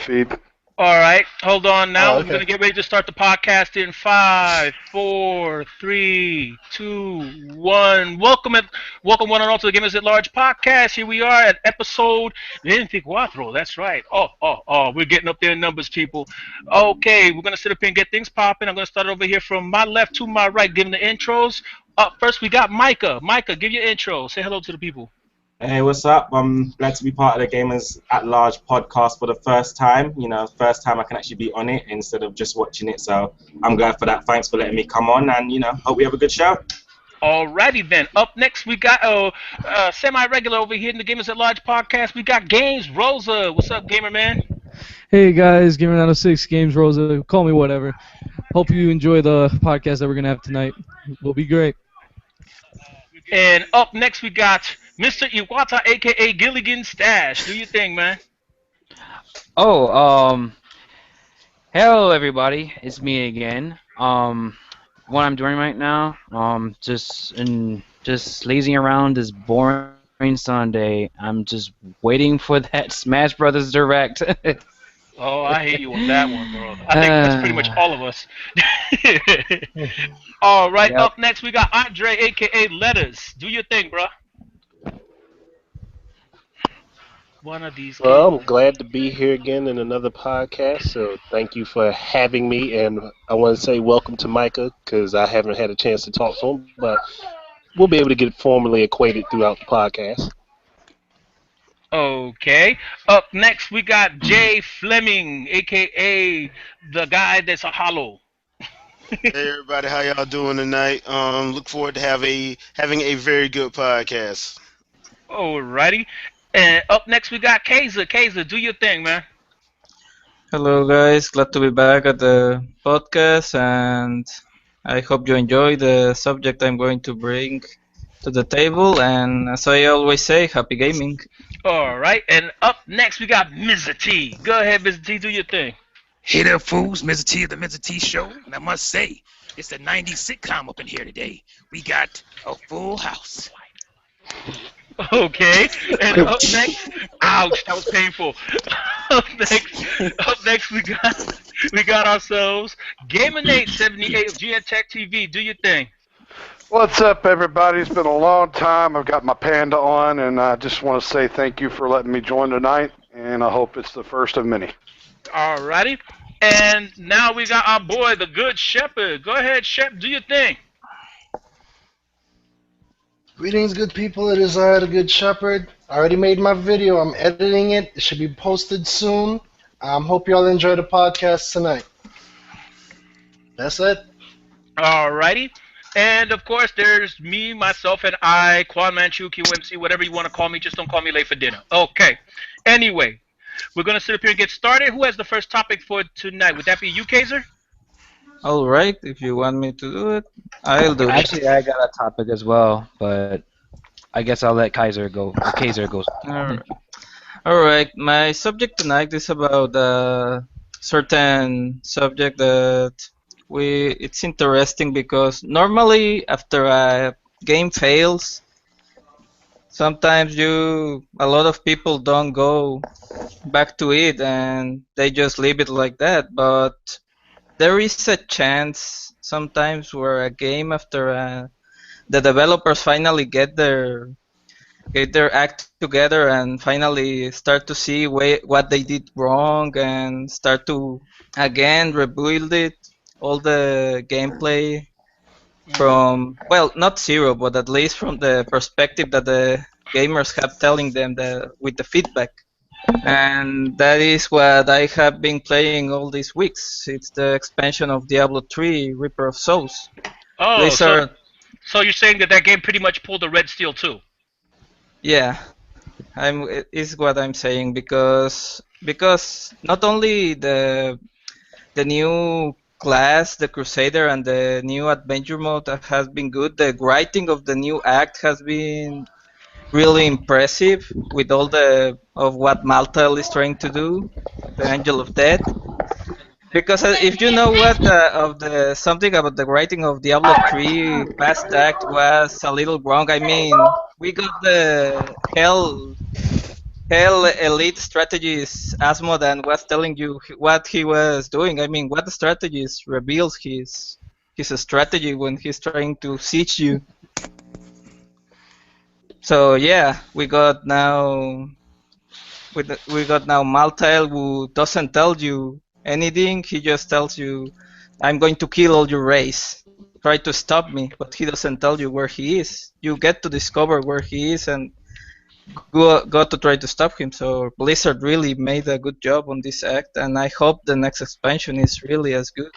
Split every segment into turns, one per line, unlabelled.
feed.
All right, hold on now.
Oh,
We're
okay.
gonna get ready to start the podcast in five, four, three, two, one. Welcome one and all to the Gamers at Large podcast. Here we are at episode 24. That's right. Oh, we're getting up there in numbers, people. Okay, we're gonna sit up here and get things popping. I'm gonna start over here from my left to my right, giving the intros. Up first, we got Micah. Micah, give your intro. Say hello to the people.
Hey, what's up? I'm glad to be part of the Gamers at Large podcast for the first time. First time I can actually be on it instead of just watching it. So I'm glad for that. Thanks for letting me come on, and hope we have a good show.
Alrighty then. Up next, we got semi-regular over here in the Gamers at Large podcast. We got Games Rosa. What's up, gamer man?
Hey guys, Gamer 906 Games Rosa, call me whatever. Hope you enjoy the podcast that we're gonna have tonight. Will be great.
And up next, we got Mr. Iwata, aka Gilligan Stash. Do your thing, man.
Oh, hello everybody. It's me again. What I'm doing right now, just lazing around this boring Sunday. I'm just waiting for that Smash Brothers Direct.
Oh, I hate you on that one, bro. I think that's pretty much all of us. All right,
Yep.
up next, we got Andre, aka Letters. Do your thing, bro. One of these.
Well, I'm glad to be here again in another podcast. So thank you for having me, and I want to say welcome to Micah because I haven't had a chance to talk to him, but we'll be able to get formally acquainted throughout the podcast.
Okay. Up next, we got Jay Fleming, aka the guy that's a hollow.
Hey everybody, how y'all doing tonight? Look forward to having a very good podcast.
Alrighty. And up next, we got Kaiser. Kaiser, do your thing, man.
Hello guys, glad to be back at the podcast, and I hope you enjoy the subject I'm going to bring to the table, and as I always say, happy gaming.
Alright. And up next, we got Mr. T. Go ahead, Mr. T, do your thing.
Hey there, fools. Mr. T of the Mr. T Show. And I must say, it's a 90s sitcom up in here today. We got a full house.
Okay. And up next, ouch, that was painful. up next, we got ourselves Gaminate78 of GN Tech TV. Do your thing.
What's up, everybody? It's been a long time. I've got my panda on, and I just want to say thank you for letting me join tonight, and I hope it's the first of many.
Alrighty. And now we got our boy, the Good Shepherd. Go ahead, Shep, do your thing.
Greetings, good people. It is I, the Good Shepherd. I already made my video. I'm editing it. It should be posted soon. Hope you all enjoy the podcast tonight. That's it.
Alrighty. And of course, there's me, myself, and I, Quan Manchu, QMC, whatever you want to call me. Just don't call me late for dinner. Okay. Anyway, we're going to sit up here and get started. Who has the first topic for tonight? Would that be you, Kaiser?
Alright, if you want me to do it, I'll do it.
Actually, I got a topic as well, but I guess I'll let Kaiser go. Kaiser goes.
Alright, my subject tonight is about a certain subject that it's interesting because normally after a game fails, sometimes a lot of people don't go back to it and they just leave it like that, but there is a chance sometimes where a game after the developers finally get their act together and finally start to see what they did wrong and start to again rebuild it, all the gameplay from, well, not zero, but at least from the perspective that the gamers have telling them with the feedback. And that is what I have been playing all these weeks. It's the expansion of Diablo 3, Reaper of Souls.
Oh,
These are,
so you're saying that game pretty much pulled a Red Steel too?
yeah, is what I'm saying because not only the new class, the Crusader, and the new adventure mode has been good. The writing of the new act has been really impressive with all of what Maltael is trying to do, the Angel of Death. Because if you know what something about the writing of Diablo 3 past act was a little wrong. I mean, we got the hell Hell, Elite Strategies Asmodan was telling you what he was doing. I mean, what strategies reveals his strategy when he's trying to siege you. So yeah, we got now Maltael, who doesn't tell you anything. He just tells you, "I'm going to kill all your race. Try to stop me," but he doesn't tell you where he is. You get to discover where he is and go to try to stop him. So Blizzard really made a good job on this act, and I hope the next expansion is really as good.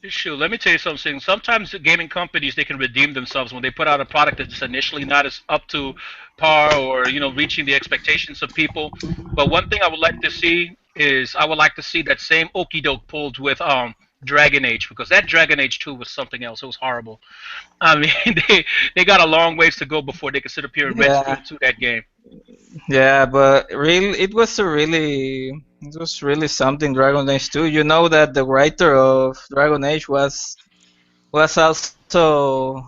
Shoot, let me tell you something. Sometimes the gaming companies, they can redeem themselves when they put out a product that's initially not as up to par or reaching the expectations of people. But one thing I would like to see is I would like to see that same okey doke pulled with Dragon Age, because that Dragon Age 2 was something else. It was horrible. I mean, they got a long ways to go before they can sit up here and
Yeah.
red to that game.
Yeah, but it was really something. Dragon Age 2. You know that the writer of Dragon Age was also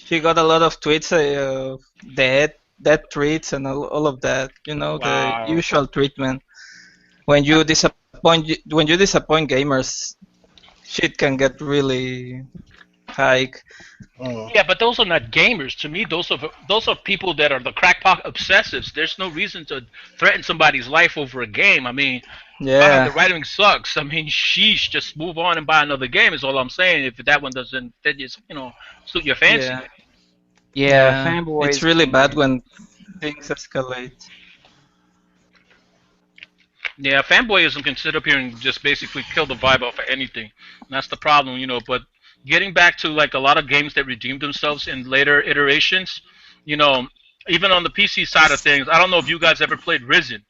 she got a lot of tweets of death tweets and all of that. You know,
Wow.
the usual treatment. When you disappoint gamers, shit can get really high.
Yeah, but those are not gamers. To me, those are people that are the crackpot obsessives. There's no reason to threaten somebody's life over a game. I mean,
Yeah.
the writing sucks. I mean, sheesh, just move on and buy another game is all I'm saying. If that one doesn't fit, suit your fancy.
Yeah.
Yeah, fanboys.
It's really bad when things escalate.
Yeah, fanboyism can sit up here and just basically kill the vibe off of anything. And that's the problem, But getting back to like a lot of games that redeemed themselves in later iterations, even on the PC side of things, I don't know if you guys ever played Risen.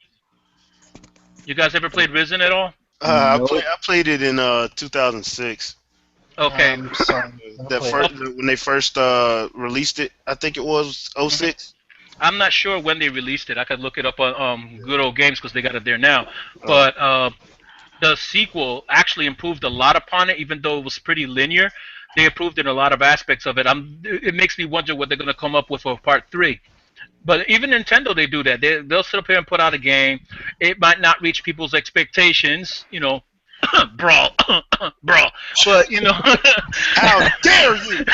You guys ever played Risen at all?
I played it in 2006.
Okay.
When they first released it, I think it was 06.
I'm not sure when they released it. I could look it up on Good Old Games because they got it there now. But the sequel actually improved a lot upon it, even though it was pretty linear. They improved in a lot of aspects of it. It makes me wonder what they're going to come up with for Part 3. But even Nintendo, they do that. They'll sit up here and put out a game. It might not reach people's expectations, brawl, brawl. But
How dare you!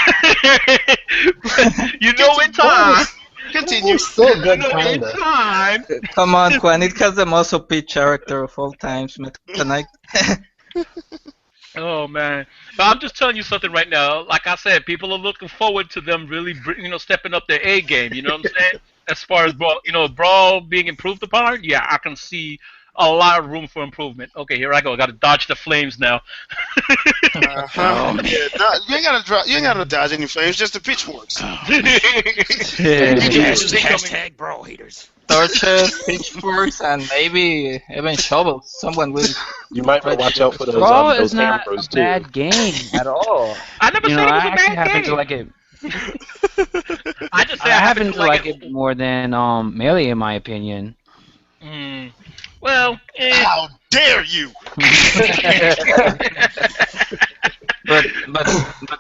But, in time.
Continue.
So good,
In
kinda.
time.
Come on, Juan. It has the most OP character of all times, Meta Knight.
Oh man, but I'm just telling you something right now. Like I said, people are looking forward to them really, stepping up their A game. You know what I'm saying? As far as brawl being improved upon, yeah, I can see a lot of room for improvement. Okay, here I go. I got to dodge the flames now.
Yeah, you ain't gotta dodge any flames, just the pitchforks.
Hashtag brawl haters.
Torches, pitchforks, and maybe even shovels. Someone will.
You might want to watch out for those,
Brawl
those
is not
hammers
a
too.
bad game at all.
I never said it was
I
a
actually
bad
happen
game.
to like it.
I just say
I happen to like it more than Melee, in my opinion.
Well,
How dare you!
But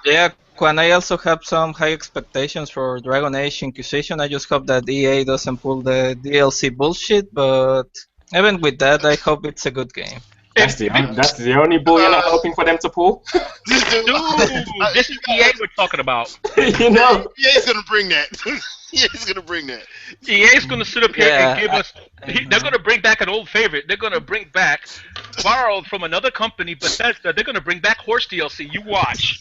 yeah, Quan, I also have some high expectations for Dragon Age Inquisition. I just hope that EA doesn't pull the DLC bullshit, but even with that, I hope it's a good game.
That's the only bull you're not hoping for them to pull.
dude, this is EA we're talking about.
EA's gonna bring that. EA's gonna bring that.
EA's gonna sit up here and give us.
I
They're gonna bring back an old favorite. They're gonna bring back, borrowed from another company, Bethesda. They're gonna bring back Horse DLC. You watch.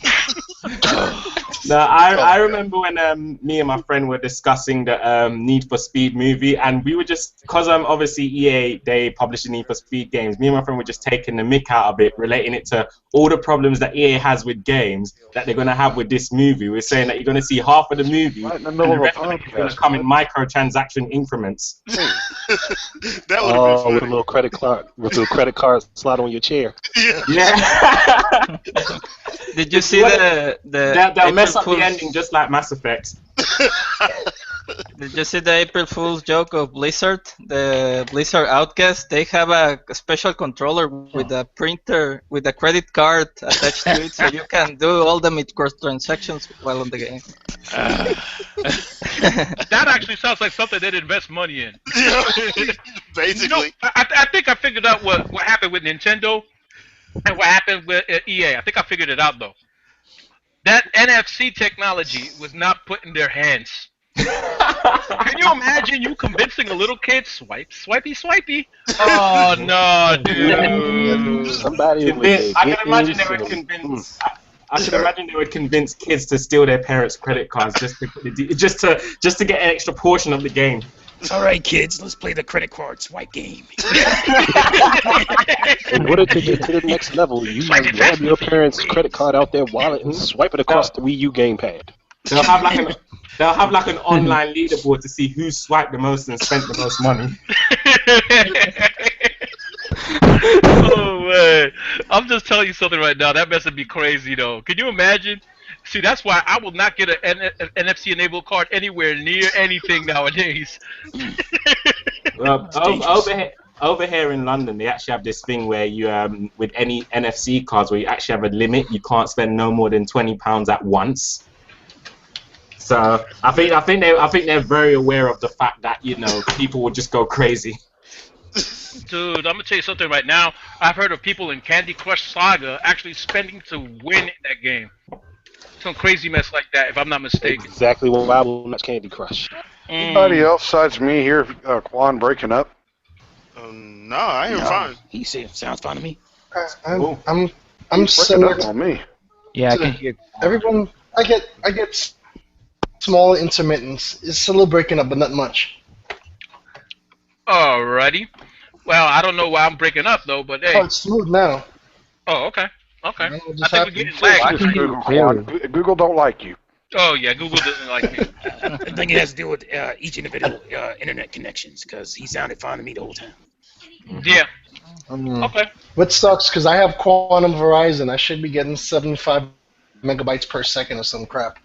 No, I remember when me and my friend were discussing the Need for Speed movie, and we were just, because obviously EA, they publish the Need for Speed games, me and my friend were just taking the mick out of it, relating it to all the problems that EA has with games that they're going to have with this movie. We're saying that you're going to see half of the movie,
Right in the middle
and the
of a
rest of it's going to
podcast.
come in microtransaction increments.
That would have been
With a
funny.
little credit card slot on your chair.
Yeah.
Yeah.
Did you see the
They'll mess
April
up the
Fool's-
ending just like Mass Effect.
Did you see the April Fool's joke of Blizzard? The Blizzard Outcast, they have a special controller with a printer, with a credit card attached to it, so you can do all the microtransactions while on the game.
That actually sounds like something they'd invest money in.
Basically.
I think I figured out what happened with Nintendo and what happened with EA. I think I figured it out, though. That NFC technology was not put in their hands. Can you imagine you convincing a little kid, swipey? Oh no, dude!
Somebody
I can imagine they would convince. I can imagine they would convince kids to steal their parents' credit cards just to get an extra portion of the game.
All right, kids, let's play the credit card swipe game.
In order to get to the next level, you must grab your parents' credit card out their wallet and swipe it across the Wii U gamepad.
They'll have like an online leaderboard to see who swiped the most and spent the most money.
Oh man, I'm just telling you something right now. That must be crazy, though. Can you imagine? See, that's why I will not get an NFC-enabled card anywhere near anything nowadays.
Well, over here in London, they actually have this thing where you, with any NFC cards, where you actually have a limit. You can't spend no more than £20 at once. So I think they're very aware of the fact that people will just go crazy.
Dude, I'm gonna tell you something right now. I've heard of people in Candy Crush Saga actually spending to win in that game. Some crazy mess like that, if I'm not mistaken.
Exactly what I will watch Candy Crush.
Anybody else besides me here, Quan, breaking up?
No, I am fine.
He said, sounds fine to me.
I'm
Breaking
similar
up
to
on me.
Yeah, I can hear.
everyone. I get small intermittents. It's a little breaking up, but not much.
Alrighty. Well, I don't know why I'm breaking up though, but hey.
Oh, it's smooth now.
Oh, okay. Okay.
I don't know what
I
just
think we're
happened.
getting lagged.
Just Google, Quan. Google don't like you.
Oh yeah, Google doesn't like me.
I think it has to do with each individual internet connections, because he sounded fine to me the whole time.
Yeah. Okay.
What sucks, because I have Quantum Verizon. I should be getting 75 megabytes per second or some crap.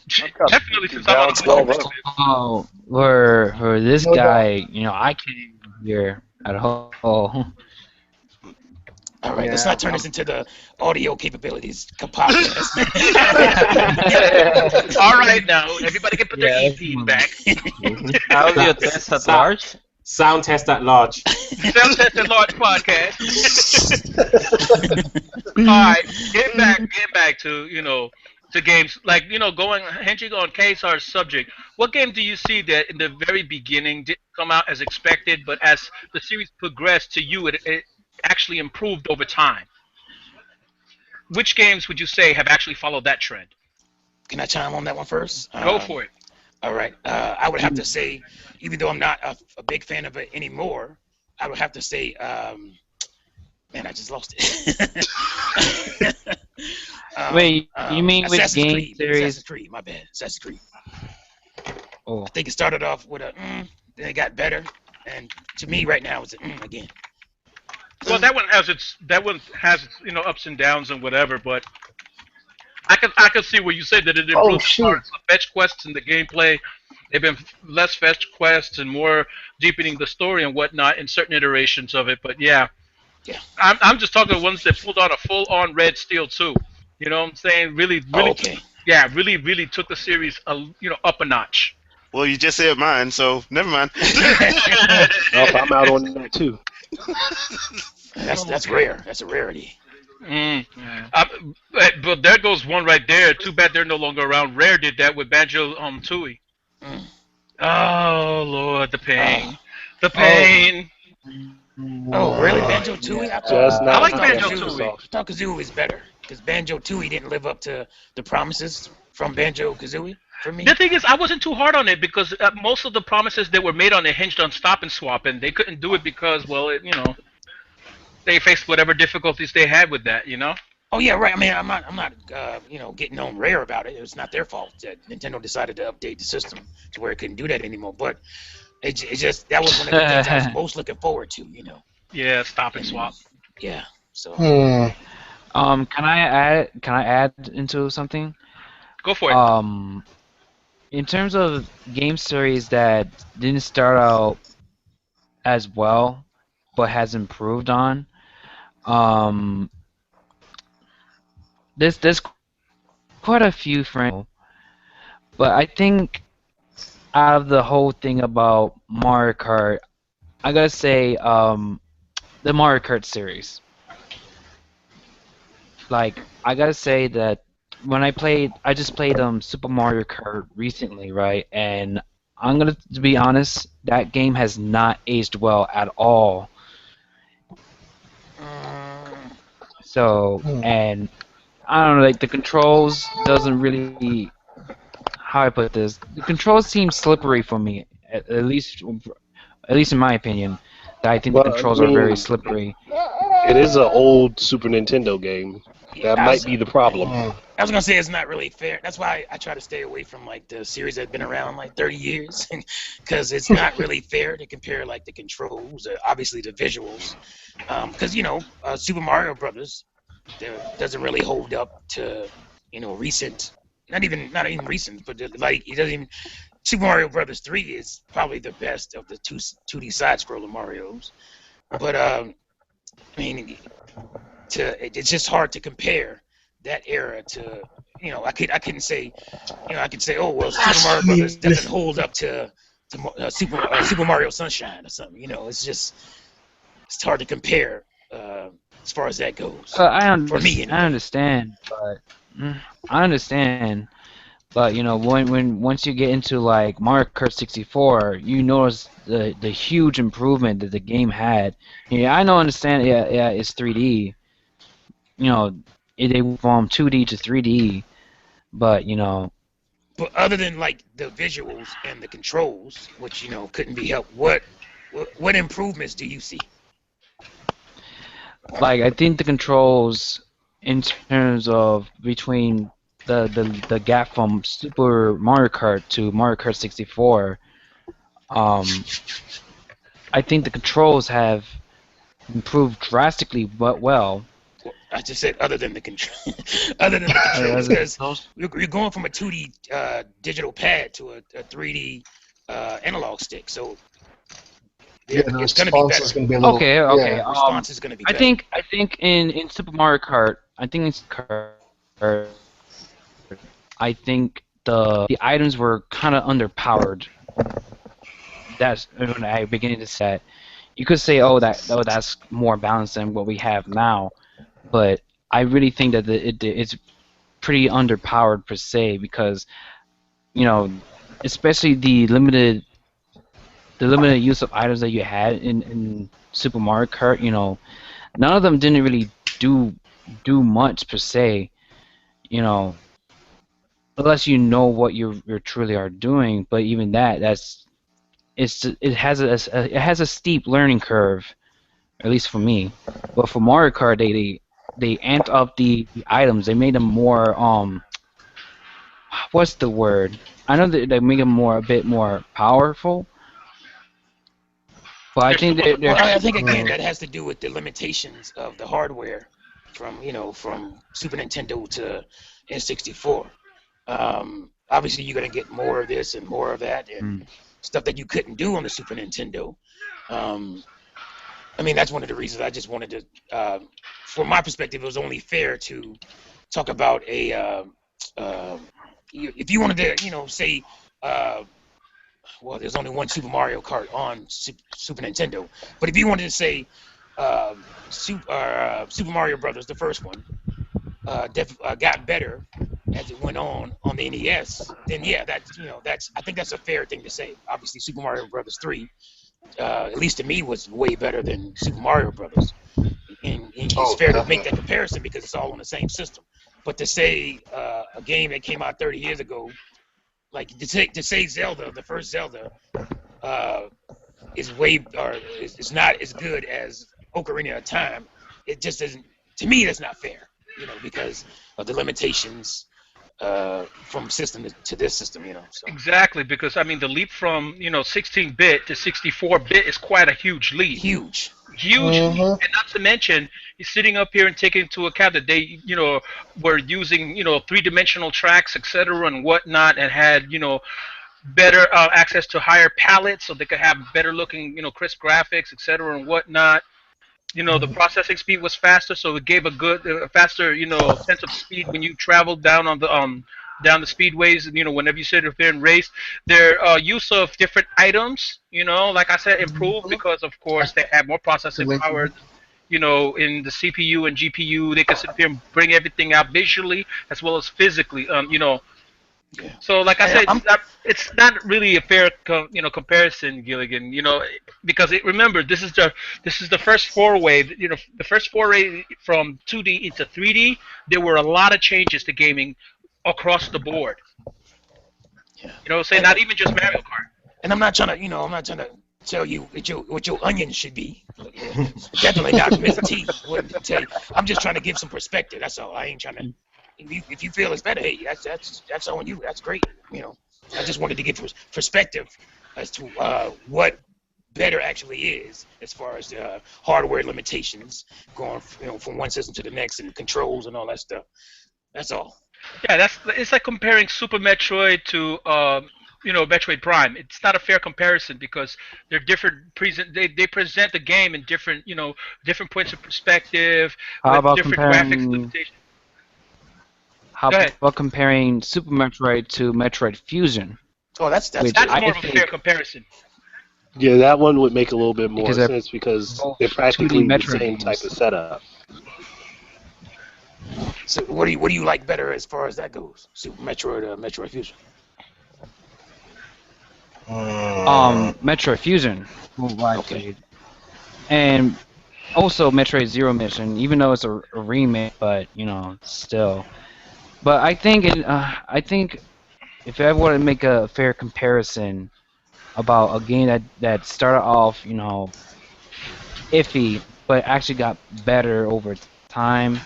Definitely, since I'm on a
Oh, for this
No
guy, I can't hear at all.
All right, let's not turn this into the audio capabilities podcast.
All right, now everybody can put their EP back.
Audio test at large.
Sound test at large.
Sound test at large podcast. All right, get back to to games like hinging on KSR's subject. What game do you see that in the very beginning didn't come out as expected, but as the series progressed to you, it actually improved over time? Which games would you say have actually followed that trend?
Can I chime on that one first?
Go for it.
All right. I would have to say, even though I'm not a big fan of it anymore, I would have to say, man, I just lost it.
Wait, you mean with
Assassin's
game
Creed,
series?
Assassin's Creed, my bad. Assassin's Creed.
Oh.
I think it started off with a then it got better, and to me right now it's a again.
Well, that one has its ups and downs and whatever, but I could see where you said that it improved as far as the fetch quests and the gameplay. They've been less fetch quests and more deepening the story and whatnot in certain iterations of it. But yeah. I'm just talking the ones that pulled out a full-on Red Steel 2. You know what I'm saying? Really, really took the series up a notch.
Well, you just said mine, so never mind.
I'm out on that too.
That's rare. That's a rarity.
But there goes one right there. Too bad they're no longer around. Rare did that with Banjo Tooie. Oh Lord, the pain, the pain.
Oh really, Banjo Tooie?
I like Banjo Tooie.
I thought Kazooie was better because Banjo Tooie didn't live up to the promises from Banjo Kazooie. For me.
The thing is, I wasn't too hard on it because most of the promises that were made on it hinged on stop and swap, and they couldn't do it because, well, they faced whatever difficulties they had with that,
Oh yeah, right. I mean, I'm not, getting on Rare about it. It's not their fault that Nintendo decided to update the system to where it couldn't do that anymore. But it just that was one of the things I was most looking forward to,
Yeah, stop and swap.
Yeah. So.
Can I add into something?
Go for it.
in terms of game series that didn't start out as well, but has improved on, um, there's quite a few friends, but I think out of the whole thing about Mario Kart, I gotta say, the Mario Kart series. Like, I gotta say that when I just played Super Mario Kart recently, right? And I'm gonna to be honest, that game has not aged well at all. So,
Hmm.
and I don't know, like the controls doesn't really how I put this. The controls seem slippery for me, at least in my opinion. That I think the
Well, I
controls are very
mean,
slippery.
it is an old Super Nintendo game.
Yeah,
That might be the problem.
I was gonna say it's not really fair. That's why I try to stay away from like the series that's been around like 30 years, because it's not really fair to compare like the controls, obviously the visuals, because Super Mario Brothers doesn't really hold up to recent, not even recent, but like it doesn't even. Super Mario Brothers 3 is probably the best of the 2D side-scroller Mario's, but I mean, it's just hard to compare that era to I couldn't say I could say, oh well, Super Mario Brothers doesn't hold up to Super Mario Sunshine or something. It's hard to compare as far as that goes for me
I
anyway.
understand, but I understand. But when once you get into like Mario Kart 64, you notice the huge improvement that the game had. Yeah, I know, understand. Yeah, yeah, it's 3D. They went from 2D to 3D, but
But other than like the visuals and the controls, which couldn't be helped, what improvements do you see?
like I think the controls in terms of between the gap from Super Mario Kart to Mario Kart 64, um, I think the controls have improved drastically, but well.
I just said other than the control, other than the controls, because you're going from a 2D digital pad to a 3D analog stick, so
Yeah, the
it's going to be
response
better.
is going to be a little.
Okay, okay.
Yeah.
Response is going to be
I
better.
think in Super Mario Kart, I think the items were kind of underpowered. That's when I beginning to set. You could say, that's more balanced than what we have now, but I really think that it's pretty underpowered per se because you know, especially the limited use of items that you had in Super Mario Kart. None of them didn't really do much per se. You know, unless you know what you truly are doing. But even it has a steep learning curve, at least for me. But for Mario Kart, they amped up the items. They made them more what's the word? I know that they make them a bit more powerful. But I think
Well, I think again that has to do with the limitations of the hardware from Super Nintendo to N64. Obviously, you're going to get more of this and more of that and stuff that you couldn't do on the Super Nintendo. I mean, that's one of the reasons I just wanted to, from my perspective, it was only fair to talk about if you wanted to, say, well, there's only one Super Mario Kart on Super Nintendo, but if you wanted to say Super Mario Brothers, the first one, got better as it went on the NES, then yeah, I think that's a fair thing to say. Obviously, Super Mario Brothers 3, at least to me, was way better than Super Mario Brothers, and it's fair to make that comparison because it's all on the same system. But to say a game that came out 30 years ago, like to say Zelda, the first Zelda, is not as good as Ocarina of Time, it just isn't. To me, that's not fair, because of the limitations from system to this system, So.
Exactly, because I mean the leap from 16-bit to 64-bit is quite a huge leap.
Huge.
hugely, and not to mention, he's sitting up here and taking into account that they, were using, three-dimensional tracks, etc., and whatnot, and had, better access to higher palettes, so they could have better-looking, crisp graphics, etc., and whatnot. The processing speed was faster, so it gave a good, faster, sense of speed when you traveled down on the down the speedways. Whenever you sit up there and race, their use of different items, like I said, improved because of course they have more processing power. In the CPU and GPU, they can sit there and bring everything out visually as well as physically. So, like I said, it's not really a fair, comparison, Gilligan. Because remember, this is the first foray. The first foray from 2D into 3D. There were a lot of changes to gaming across the board.
Yeah.
Say not even just Mario Kart.
And I'm not trying to tell you what your onions should be. Definitely not Mr. T. Wouldn't tell you. I'm just trying to give some perspective. That's all. I ain't trying to. If you feel it's better, hey, that's on you. That's great. I just wanted to give perspective as to what better actually is as far as hardware limitations going from one system to the next and controls and all that stuff. That's all.
Yeah, it's like comparing Super Metroid to Metroid Prime. It's not a fair comparison because they're different. They present the game in different different points of perspective with different graphics limitations.
How about comparing Super Metroid to Metroid Fusion?
Oh, that's
more of a fair comparison.
Yeah, that one would make a little bit more sense because they're practically the same type of setup.
So what do you like better as far as that goes? Super Metroid or Metroid Fusion?
Metroid Fusion. Okay. And also Metroid Zero Mission, even though it's a remake, but still. But I think if I were to make a fair comparison about a game that started off iffy, but actually got better over time.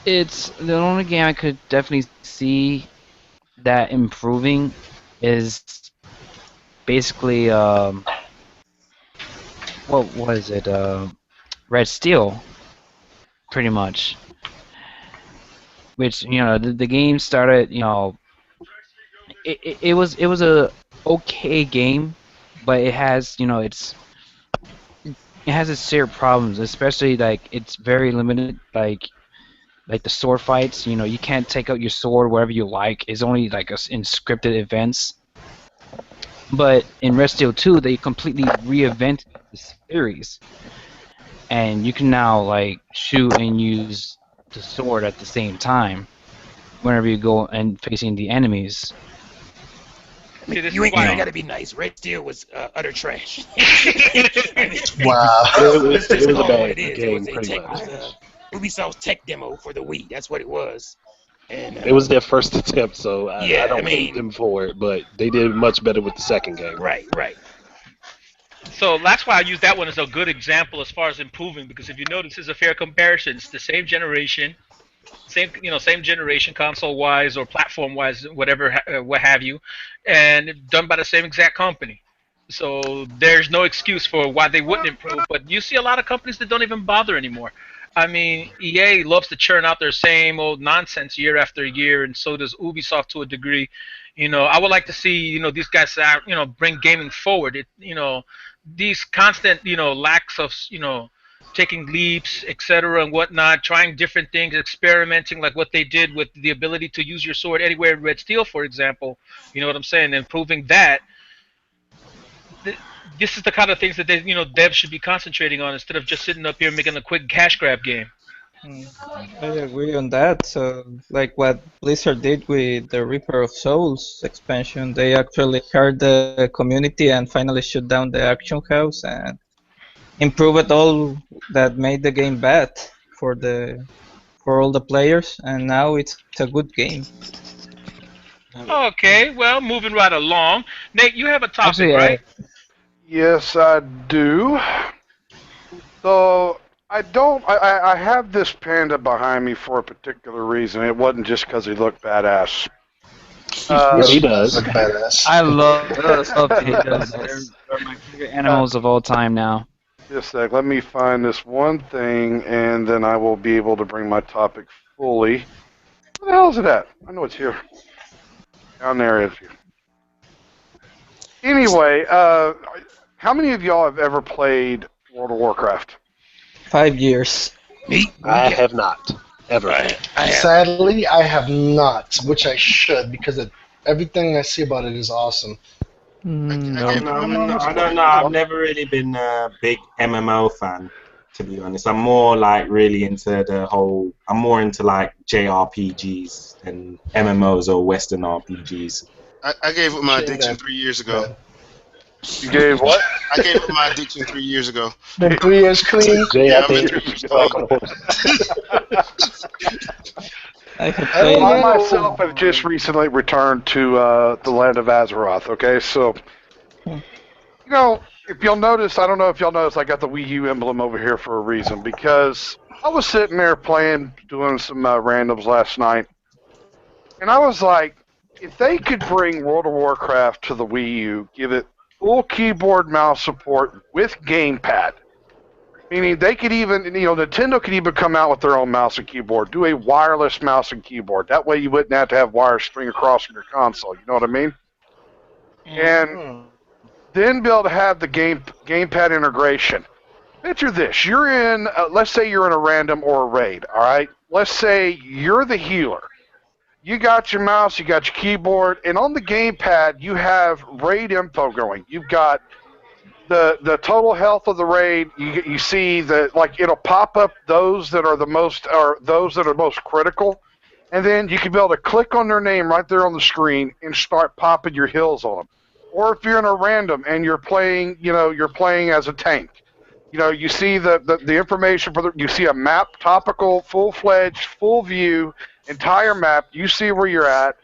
It's the only game I could definitely see that improving is basically what is it? Red Steel, pretty much. Which the game started it was a okay game, but it has it has its shared problems, especially like it's very limited, like the sword fights. You can't take out your sword wherever you like. It's only like in scripted events. But in Red Steel 2, they completely reinvented the series, and you can now like shoot and use the sword at the same time whenever you go and facing the enemies.
You ain't gotta be nice. Red Steel was utter trash.
Wow. It was a bad game, pretty much.
Ubisoft's tech demo for the Wii. That's what it was. And
it was their first attempt, so I don't hate them for it, but they did much better with the second game.
Right.
So that's why I use that one as a good example as far as improving, because if you notice, it's a fair comparison. It's the same generation, same generation, console-wise or platform-wise, whatever, what have you, and done by the same exact company. So there's no excuse for why they wouldn't improve. But you see a lot of companies that don't even bother anymore. I mean, EA loves to churn out their same old nonsense year after year, and so does Ubisoft to a degree. I would like to see, these guys, bring gaming forward. These constant, lacks of, taking leaps, etc. and whatnot, trying different things, experimenting like what they did with the ability to use your sword anywhere in Red Steel, for example. You know what I'm saying? Improving that. This is the kind of things that they, devs should be concentrating on instead of just sitting up here making a quick cash grab game.
I agree on that. So, like what Blizzard did with the Reaper of Souls expansion, they actually heard the community and finally shut down the auction house and improved all that made the game bad for all the players, and now it's a good game.
Okay, well, moving right along. Nate, you have a topic, right?
Yes, I do. So I have this panda behind me for a particular reason. It wasn't just because he looked badass.
He does.
Look badass.
I love pandas. They're my favorite animals of all time now.
Just a sec. Let me find this one thing, and then I will be able to bring my topic fully. Where the hell is it at? I know it's here. Down there it is. Anyway, how many of y'all have ever played World of Warcraft?
5 years.
Me?
I have not ever.
I have.
Sadly, I have not, which I should, because everything I see about it is awesome.
No.
I
I don't know. I've never really been a big MMO fan, to be honest. I'm more like really into the whole. I'm more into like JRPGs and MMOs or Western RPGs.
I gave up my
Shit,
addiction
that-
3 years ago.
You gave what?
I gave up my addiction 3 years ago.
Been 3 years clean.
Yeah, I'm
JRPG.
in 3 years clean.
I have
I don't
played.
I
know.
myself have just recently returned to the land of Azeroth. Okay, so if you'll notice, I don't know if y'all notice, I got the Wii U emblem over here for a reason, because I was sitting there playing, doing some randoms last night, and I was like, if they could bring World of Warcraft to the Wii U, give it full keyboard mouse support with gamepad, meaning they could even, Nintendo could even come out with their own mouse and keyboard, do a wireless mouse and keyboard. That way you wouldn't have to have wires string across your console. You know what I mean? And then be able to have the gamepad integration. Picture this: you're in, let's say you're in a random or a raid. All right, let's say you're the healer. You got your mouse, you got your keyboard, and on the gamepad you have raid info going. You've got the total health of the raid. You see that, like, it'll pop up those that are the most, or those that are most critical, and then you can be able to click on their name right there on the screen and start popping your heals on them. Or if you're in a random and you're playing, you're playing as a tank. You see the information you see a map, topical, full-fledged, full view, entire map. You see where you're at,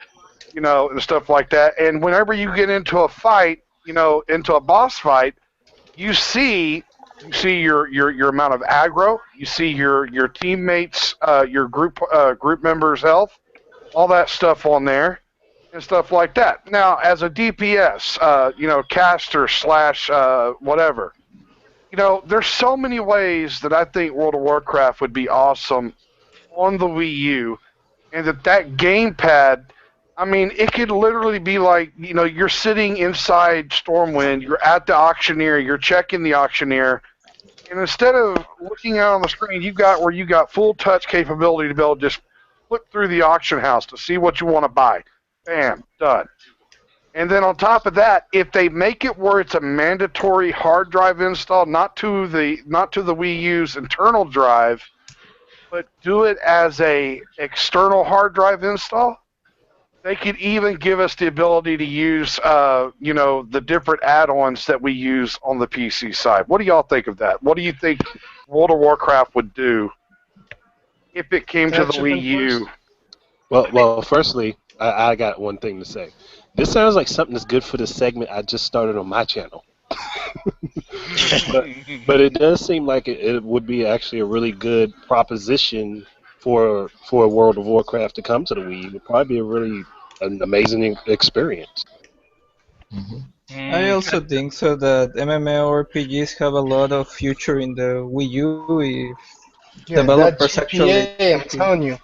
and stuff like that. And whenever you get into a fight, into a boss fight, you see your amount of aggro. You see your teammates, your group members' health, all that stuff on there, and stuff like that. Now, as a DPS, caster / whatever, there's so many ways that I think World of Warcraft would be awesome on the Wii U, and that gamepad, I mean, it could literally be like, you're sitting inside Stormwind, you're at the auctioneer, you're checking the auctioneer, and instead of looking out on the screen, you got full touch capability to be able to just flip through the auction house to see what you want to buy. Bam, done. And then on top of that, if they make it where it's a mandatory hard drive install, not to the Wii U's internal drive, but do it as a external hard drive install, they could even give us the ability to use, the different add-ons that we use on the PC side. What do y'all think of that? What do you think World of Warcraft would do if it came to the Wii U?
Well, firstly, I got one thing to say. This sounds like something that's good for the segment I just started on my channel. but it does seem like it would be actually a really good proposition for World of Warcraft to come to the Wii. It would probably be an amazing experience.
I also think so that MMORPGs have a lot of future in the Wii U if developers
that
actually.
GPA, I'm telling you.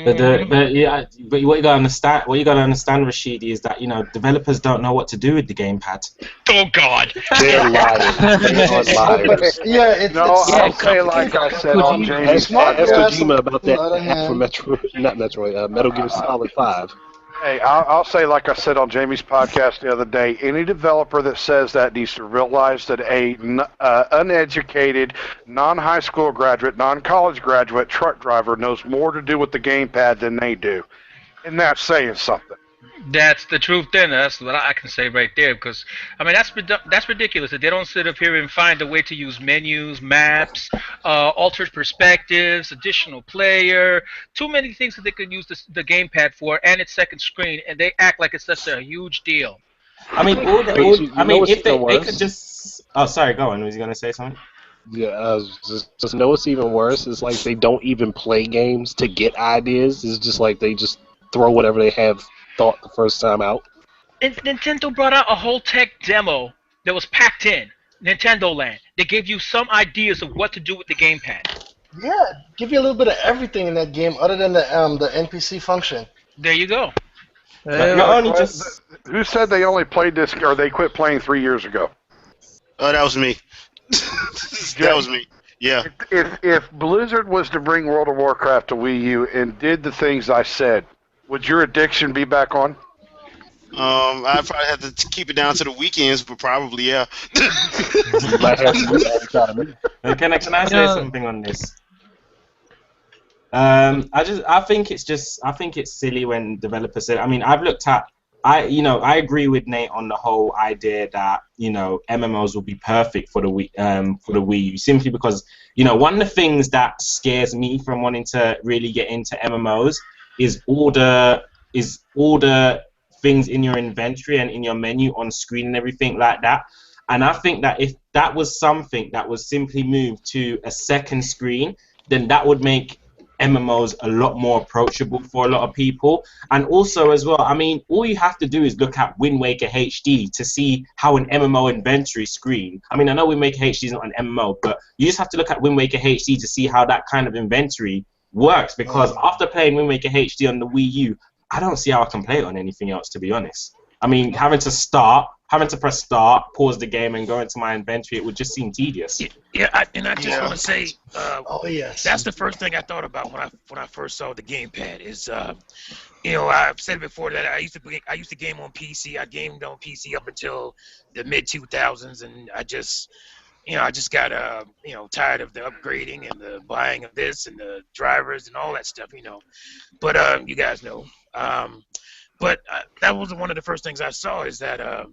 But what you gotta understand, Rashidi, is that developers don't know what to do with the gamepad.
Oh God!
They're liars. They are liars.
Yeah, it's
I'll say like I said on Jamie's
Ask
podcast.
Kojima about that
Not a
hack for Metal Gear Solid 5.
Hey, I'll say like I said on Jamie's podcast the other day, any developer that says that needs to realize that a uneducated, non-high school graduate, non-college graduate truck driver knows more to do with the gamepad than they do. And that's saying something.
That's the truth. Then that's what I can say right there. Because I mean, that's ridiculous that they don't sit up here and find a way to use menus, maps, altered perspectives, additional player, too many things that they could use the gamepad for and its second screen, and they act like it's such a huge deal.
I mean, if they could just. Oh, sorry. Go on. Was you gonna say something?
Yeah, just know what's even worse is like they don't even play games to get ideas. It's just like they just throw whatever they have thought the first time out.
And Nintendo brought out a whole tech demo that was packed in Nintendo Land. They gave you some ideas of what to do with the gamepad.
Yeah, give you a little bit of everything in that game other than the NPC function.
There you go.
Who said they only played this, or they quit playing 3 years ago?
Oh, that was me. That was me. Yeah.
If Blizzard was to bring World of Warcraft to Wii U and did the things I said, would your addiction be back on?
I'd probably have to keep it down to the weekends, but probably, yeah.
Can I say something on this? I think it's silly when developers say. I mean, I've looked at. I agree with Nate on the whole idea that MMOs will be perfect for the Wii U, simply because one of the things that scares me from wanting to really get into MMOs is all the things in your inventory and in your menu on screen and everything like that. And I think that if that was something that was simply moved to a second screen, then that would make MMOs a lot more approachable for a lot of people. And also as well, I mean, all you have to do is look at Wind Waker HD to see how an MMO inventory screen, I mean, I know Wind Waker HD is not an MMO, but you just have to look at Wind Waker HD to see how that kind of inventory works, because after playing Wind Waker HD on the Wii U, I don't see how I can play it on anything else, to be honest. I mean, having to press start, pause the game, and go into my inventory, it would just seem tedious.
Yeah, I just want to say,
oh yes,
that's the first thing I thought about when I first saw the gamepad. Is I've said before that I used to game on PC. I gamed on PC up until the mid 2000s, and I just got tired of the upgrading and the buying of this and the drivers and all that stuff, But you guys know. But that was one of the first things I saw, is that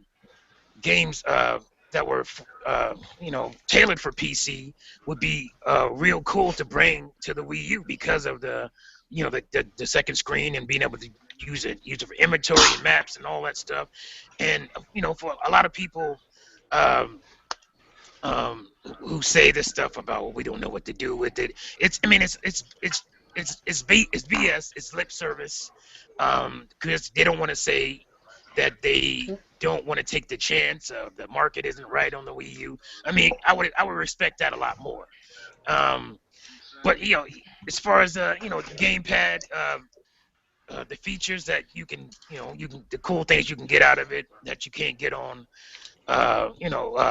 games that were tailored for PC would be real cool to bring to the Wii U, because of the second screen and being able to use it for inventory and maps and all that stuff. And for a lot of people who say this stuff about, well, we don't know what to do with it. It's BS. It's lip service, because they don't want to say that they don't want to take the chance of the market isn't right on the Wii U. I mean, I would respect that a lot more. But as far as the gamepad, the features that you can the cool things you can get out of it that you can't get on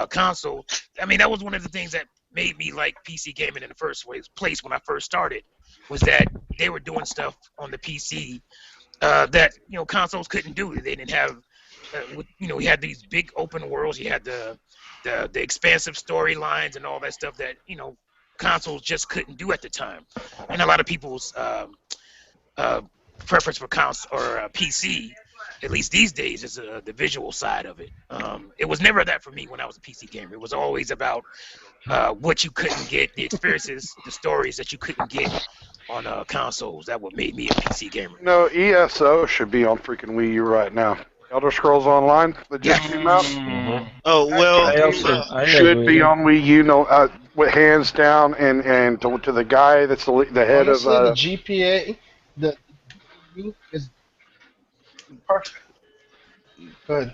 console. I mean, that was one of the things that made me like PC gaming in the first place when I first started, was that they were doing stuff on the PC that consoles couldn't do. They didn't have we had these big open worlds. You had the expansive storylines and all that stuff that consoles just couldn't do at the time. And a lot of people's preference for console or PC, at least these days, is the visual side of it. It was never that for me when I was a PC gamer. It was always about what you couldn't get, the experiences, the stories that you couldn't get on consoles. That what made me a PC gamer.
No, ESO should be on freaking Wii U right now. Elder Scrolls Online that just came out.
Mm-hmm. Oh well,
I should be on Wii U. With hands down, and to the guy that's the head
Honestly,
of
the GPA, the is perfect. Good.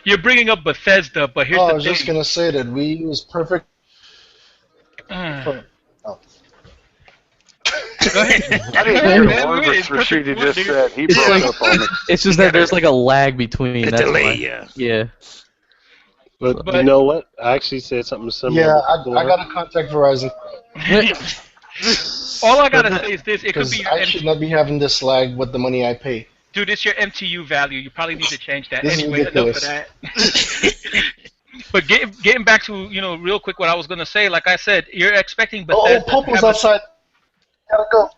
You're bringing up Bethesda, but here's the thing.
I was just gonna say that Wii U is perfect.
Go ahead.
I didn't hear a word what Rashidi just said. He broke up on me.
It's just that there's like a lag between. That's
delay,
why. Yeah.
But you know what? I actually said something similar.
Yeah, I gotta contact Verizon.
All I gotta say is this: it could be your
I should not be having this lag with the money I pay.
Dude, it's your MTU value. You probably need to change that.
This is
Anyway, enough of
ridiculous.
that. But getting back to real quick, what I was gonna say. Like I said, you're expecting Bethesda.
Oh, Popo's outside. Gotta go.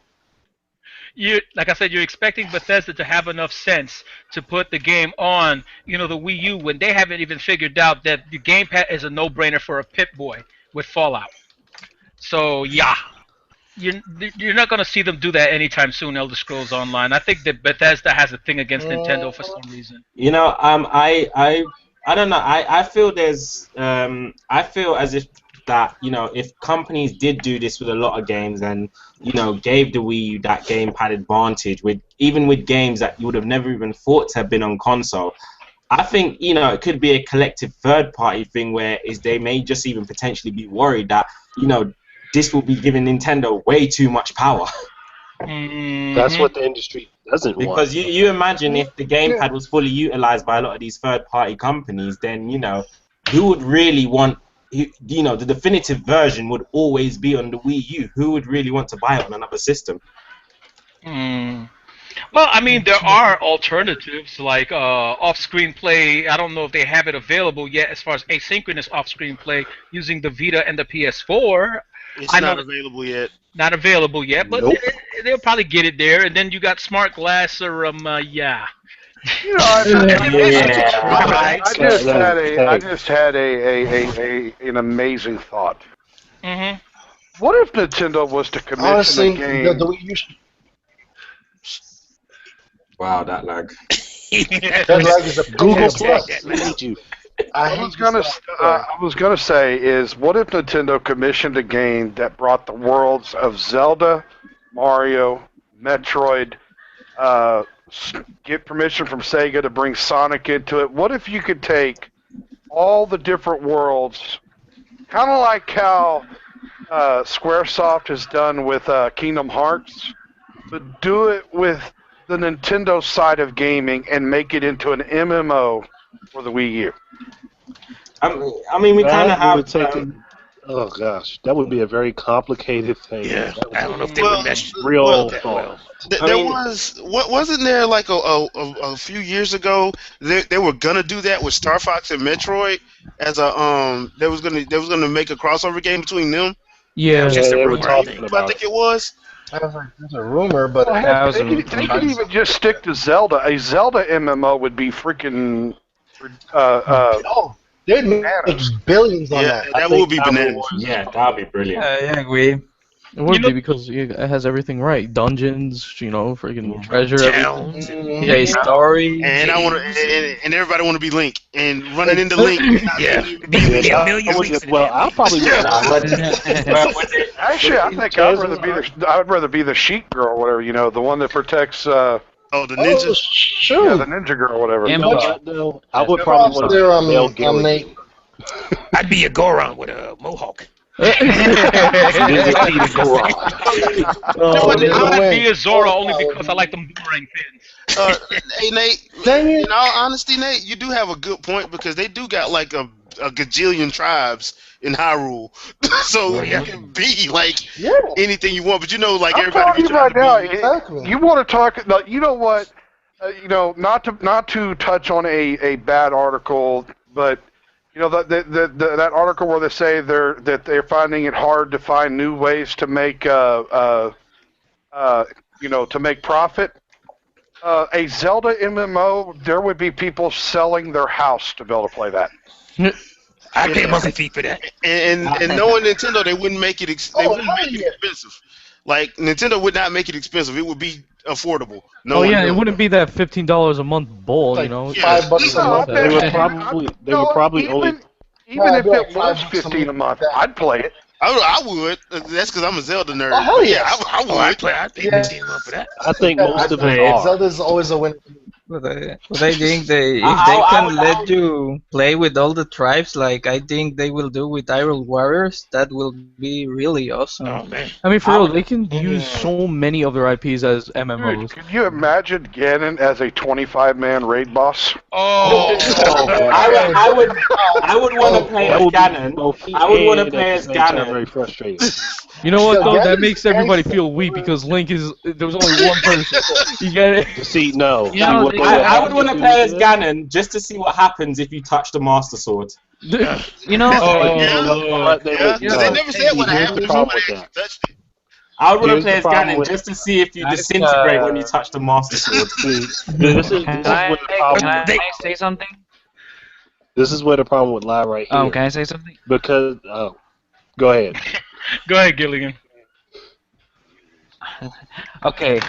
Like I said, you're expecting Bethesda to have enough sense to put the game on, the Wii U, when they haven't even figured out that the gamepad is a no-brainer for a Pip-Boy with Fallout. So yeah, you're not gonna see them do that anytime soon. Elder Scrolls Online. I think that Bethesda has a thing against Nintendo for some reason.
I don't know. I feel there's I feel as if that if companies did do this with a lot of games and gave the Wii U that gamepad advantage even with games that you would have never even thought to have been on console, I think, you know, it could be a collective third-party thing where they may just even potentially be worried that, you know, this will be giving Nintendo way too much power.
That's what the industry doesn't want.
Because you imagine if the gamepad was fully utilized by a lot of these third-party companies, then, you know, who would really want, you know, the definitive version would always be on the Wii U. Who would really want to buy it on another system?
Well, I mean, there are alternatives like off-screen play. I don't know if they have it available yet as far as asynchronous off-screen play using the Vita and the PS4.
It's not available yet.
Not available yet, but they'll probably get it there. And then you got Smart Glass or yeah.
You know, I just had an amazing thought. What if Nintendo was to commission a game?
The Wii U
Wow, that lag.
that lag is a
Google
Plus.
Need you.
I was gonna say is, what if Nintendo commissioned a game that brought the worlds of Zelda, Mario, Metroid, get permission from Sega to bring Sonic into it? What if you could take all the different worlds, kind of like how Squaresoft has done with Kingdom Hearts, but do it with the Nintendo side of gaming and make it into an MMO for the Wii U?
I mean, we kind of have.
Oh gosh, that would be a very complicated thing.
Yeah, I don't know if they would mesh
real
that
thought.
well.
Wasn't there like a few years ago they were gonna do that with Star Fox and Metroid as a they was gonna make a crossover game between them.
Yeah,
just a
they were
rumor,
talking
I
about
think it was.
There's a rumor, but
They could even just stick to Zelda. A Zelda MMO would be freaking.
They'd make billions on
Yeah,
that.
that would be bananas.
Yeah, that'd be brilliant.
I agree.
it would be because it has everything right. Dungeons, you know, freaking treasure.
Towns.
Yeah, story.
And I want to, and everybody want to be Link, and running into Link.
Yeah,
I'll probably.
Actually, I think I'd rather be the sheep girl or whatever. You know, the one that protects.
The ninja.
Sure.
Yeah, the ninja girl or whatever.
No, I would probably want to Mel
Nate.
I'd be a Goron with a mohawk.
I would be a Zora only because I like them boomerang pins.
Hey Nate, in all honesty, Nate, you do have a good point because they do got like a gajillion tribes in Hyrule, so you can be like anything you want. But you know, like everybody be trying to be.
You want to talk? You know what? You know, not to touch on a bad article, but you know that article where they say they're finding it hard to find new ways to make to make profit. A Zelda MMO, there would be people selling their house to be able to play that.
I'd pay monthly fee for that.
And knowing Nintendo, they wouldn't make it. They wouldn't make it expensive. Like Nintendo would not make it expensive. It would be affordable.
It wouldn't be that $15 a month bowl, you know.
$5 a month.
They would probably only.
Even if it was $15 a month, I'd play it.
I would. That's because I'm a Zelda nerd.
Oh, hell yeah.
I would.
I'd pay $15 a month for that.
I think most of it are.
Zelda's always a winner.
But I think if they can let you play with all the tribes, like I think they will do with Hyrule Warriors, that will be really awesome.
Oh man!
I mean, for real, they can use so many of their IPs as MMOs.
Dude, could you imagine Ganon as a 25-man raid boss?
Oh,
I would want to play as Ganon. I would want to play as Ganon.
Very frustrating.
You know what though? That makes everybody feel weak because Link there was only one person. You get it?
See, no.
You know,
I would want to play as Ganon just to see what happens if you touch the Master Sword.
You know,
They never said what happened if somebody actually touched it.
I would want to play as Ganon just to see if you disintegrate when you touch the Master Sword.
Can I say something?
This is where the problem would lie right here.
Can I say something?
Because, go ahead.
Go ahead, Gilligan.
Okay.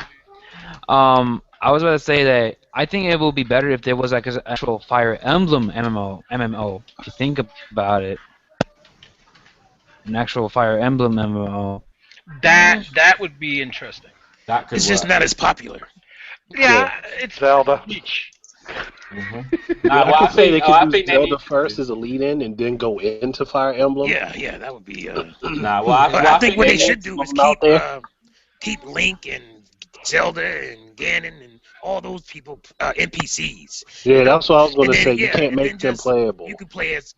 I was about to say that I think it will be better if there was like an actual Fire Emblem MMO. If you think about it, an actual Fire Emblem MMO.
That would be interesting.
That could
It's
work.
just not as popular.
Yeah, it's
Zelda.
niche.
I
well,
could say they could do
think they
Zelda
need.
first as a lead-in and then go into Fire Emblem.
Yeah, that would be.
Nah,
But I think what they should do is
them out there.
keep Link and Zelda and Ganon and all those people NPCs.
Yeah, that's what I was going to
And
say.
then,
You
yeah,
can't
and
make
then
them
just-
playable.
You can play as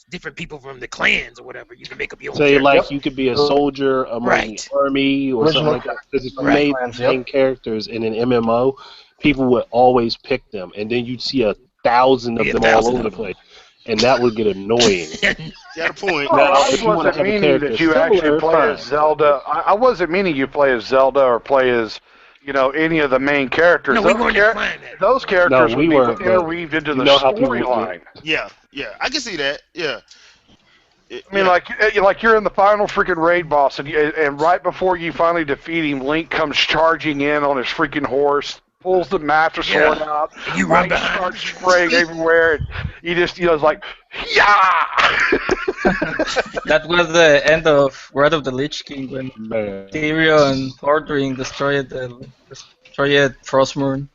different people from the clans or whatever. You can make up your own.
Say
character.
like you could be a soldier among
Right.
the army or something
Original
like that. Because if you
Right.
made
Clans,
main characters in an MMO, people would always pick them, and then you'd see 1,000 of
Yeah,
them
1,000
all over the
of them.
place, and that would get annoying.
Got a point.
Now,
I
if you want to
wasn't
have a
meaning
character
that you
similar,
actually play
fine.
as Zelda. I wasn't meaning you play as Zelda or play as, any of the main characters.
No, we
those,
weren't implying that.
those characters
we
would
weren't,
be
but
interweaved into
you
the
know how people would
storyline.
Yeah, I can see that. Yeah.
I mean, like you're in the final freaking raid boss, and right before you finally defeat him, Link comes charging in on his freaking horse, pulls the Master Sword out,
You run
light
behind.
starts spraying everywhere, and you just, it's like, yeah.
That was the end of Wrath of the Lich King when
Man.
Tyrion and Thorgrim destroyed Frostmourne.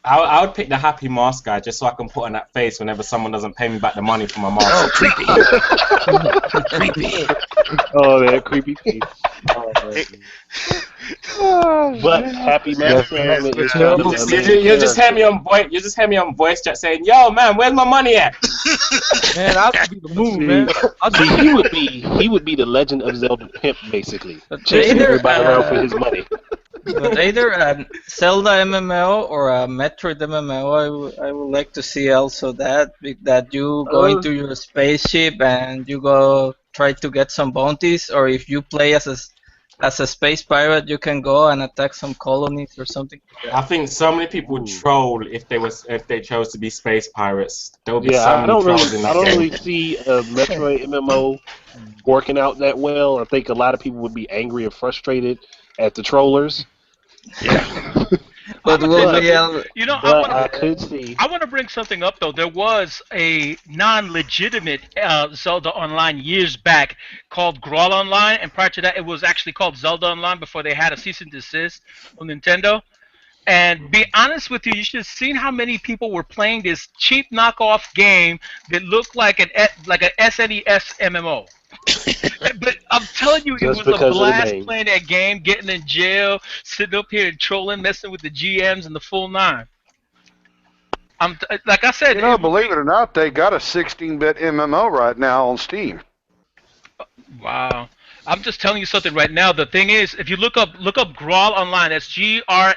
I would pick the happy mask guy just so I can put on that face whenever someone doesn't pay me back the money for my mask.
Oh, creepy. Creepy.
Oh, that creepy face. But Happy Master Helmet is
You
probably
just,
the main
you just hear
character.
me on voice. You just hear me on voice chat saying, "Yo, man, where's my money at?"
Man, I'll be the move, man.
See, he would be the Legend of Zelda pimp, basically,
But
chasing
either,
everybody around for his money.
But either a Zelda MMO or a Metroid MMO, I would like to see also that you go into your spaceship and you go try to get some bounties, or if you play as a space pirate, you can go and attack some colonies or something.
I think so many people would troll if they chose to be space pirates. There would be so
Yeah,
many trolls in
I
that
don't
game.
really see a Metroid MMO working out that well. I think a lot of people would be angry and frustrated at the trollers.
But will be
But I could see.
I want to bring something up though. There was a non-legitimate Zelda Online years back called Grawl Online, and prior to that, it was actually called Zelda Online before they had a cease and desist on Nintendo. And be honest with you, you should have seen how many people were playing this cheap knockoff game that looked like an SNES MMO. But I'm telling you,
Just
it was a
because of the
blast
name.
playing that game, getting in jail, sitting up here and trolling, messing with the GMs and the full nine. Like I said,
Believe it or not, they got a 16-bit MMO right now on Steam.
wow. I'm just telling you something right now. The thing is, if you look up Grawl Online, that's GRAAL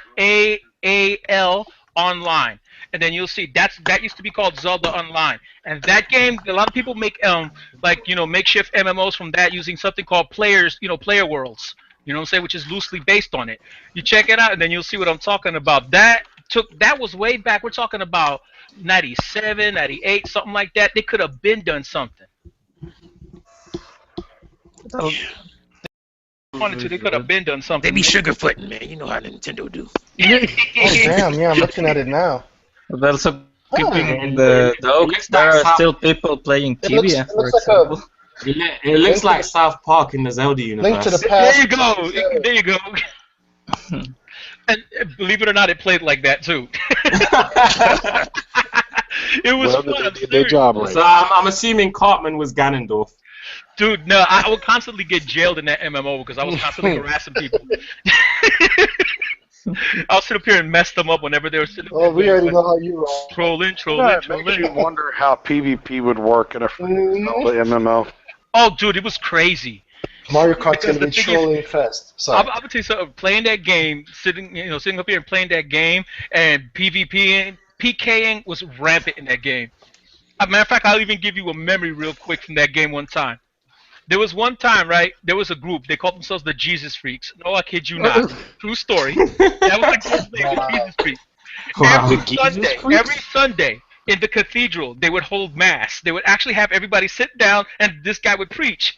Online, and then you'll see that used to be called Zelda Online. And that game, a lot of people make makeshift MMOs from that using something called player worlds. You know what I'm saying, which is loosely based on it. You check it out, and then you'll see what I'm talking about. That was way back. We're talking about 97, 98, something like that. They could have been done something. Wanted to, they could have been done something.
They be sugarfooting, man. You know how Nintendo do.
Oh damn! Yeah, I'm looking at it now.
But also keeping
Oh.
the dogs, there are
That's
still people playing
It looks,
Tibia,
it
for
looks like
example.
It looks like South Park in the Zelda universe.
Link to the
There
past.
you go. There you go. And believe it or not, it played like that too. It was
Well,
fun.
they
I'm
did their
serious.
job right.
So I'm assuming Cartman was Ganondorf.
Dude, no, I would constantly get jailed in that MMO because I was constantly harassing people. I'll sit up here and mess them up whenever they were sitting
Oh, we already know how you roll.
trolling.
It makes you wonder how PvP would work in a freaking Zelda MMO.
Oh, dude, it was crazy.
Mario Kart's
Because
gonna be
the thing is-
trolling fest.
I'm
Sorry.
gonna tell you something. Playing that game, sitting up here and playing that game, and PvPing, PKing was rampant in that game. As a matter of fact, I'll even give you a memory real quick from that game one time. There was one time, right? There was a group. They called themselves the Jesus Freaks. No, I kid you not. True story. That was the group name, the Jesus Freaks. Every Sunday in the cathedral, they would hold mass. They would actually have everybody sit down, and this guy would preach.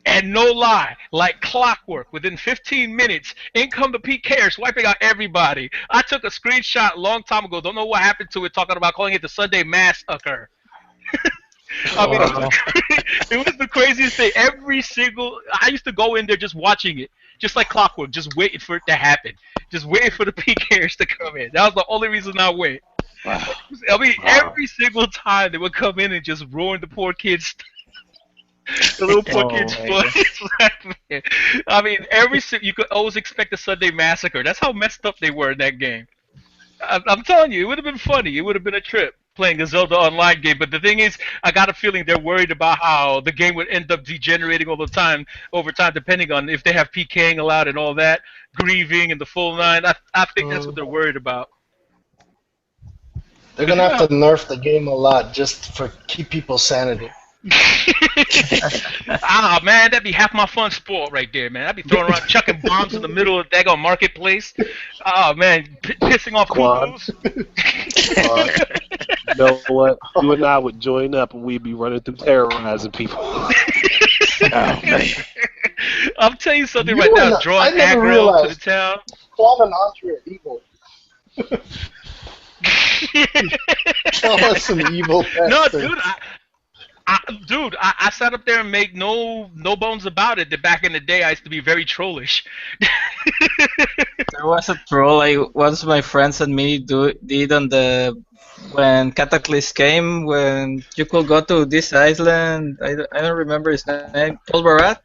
And no lie, like clockwork, within 15 minutes, in come the PKers wiping out everybody. I took a screenshot a long time ago. Don't know what happened to it, talking about calling it the Sunday Massacre. I mean, it was the craziest thing. I used to go in there just watching it, just like clockwork, just waiting for it to happen, just waiting for the PKers to come in. That was the only reason I went. I mean, every single time they would come in and just ruin the poor kids. The little poor kids' fun. I mean, you could always expect a Sunday massacre. That's how messed up they were in that game. I'm telling you, it would have been funny. It would have been a trip playing a Zelda online game. But the thing is, I got a feeling they're worried about how the game would end up degenerating over time, depending on if they have PKing allowed and all that, grieving and the full nine. I think that's what they're worried about.
They're gonna have to nerf the game a lot just for keep people's sanity.
Man, that'd be half my fun sport right there, man. I'd be throwing around, chucking bombs in the middle of the daggone marketplace. Man, pissing off cuckoos.
You know what? You and I would join up and we'd be running through terrorizing people.
I'm telling you something right now. Drawing aggro to the town.
Quan and Andre are evil. Tell us some evil bastards.
No, dude, I sat up there and made no bones about it that back in the day I used to be very trollish.
There was a troll once my friends and me did on when Cataclysm came, when you could go to this island, I don't remember his name, Tolbarat,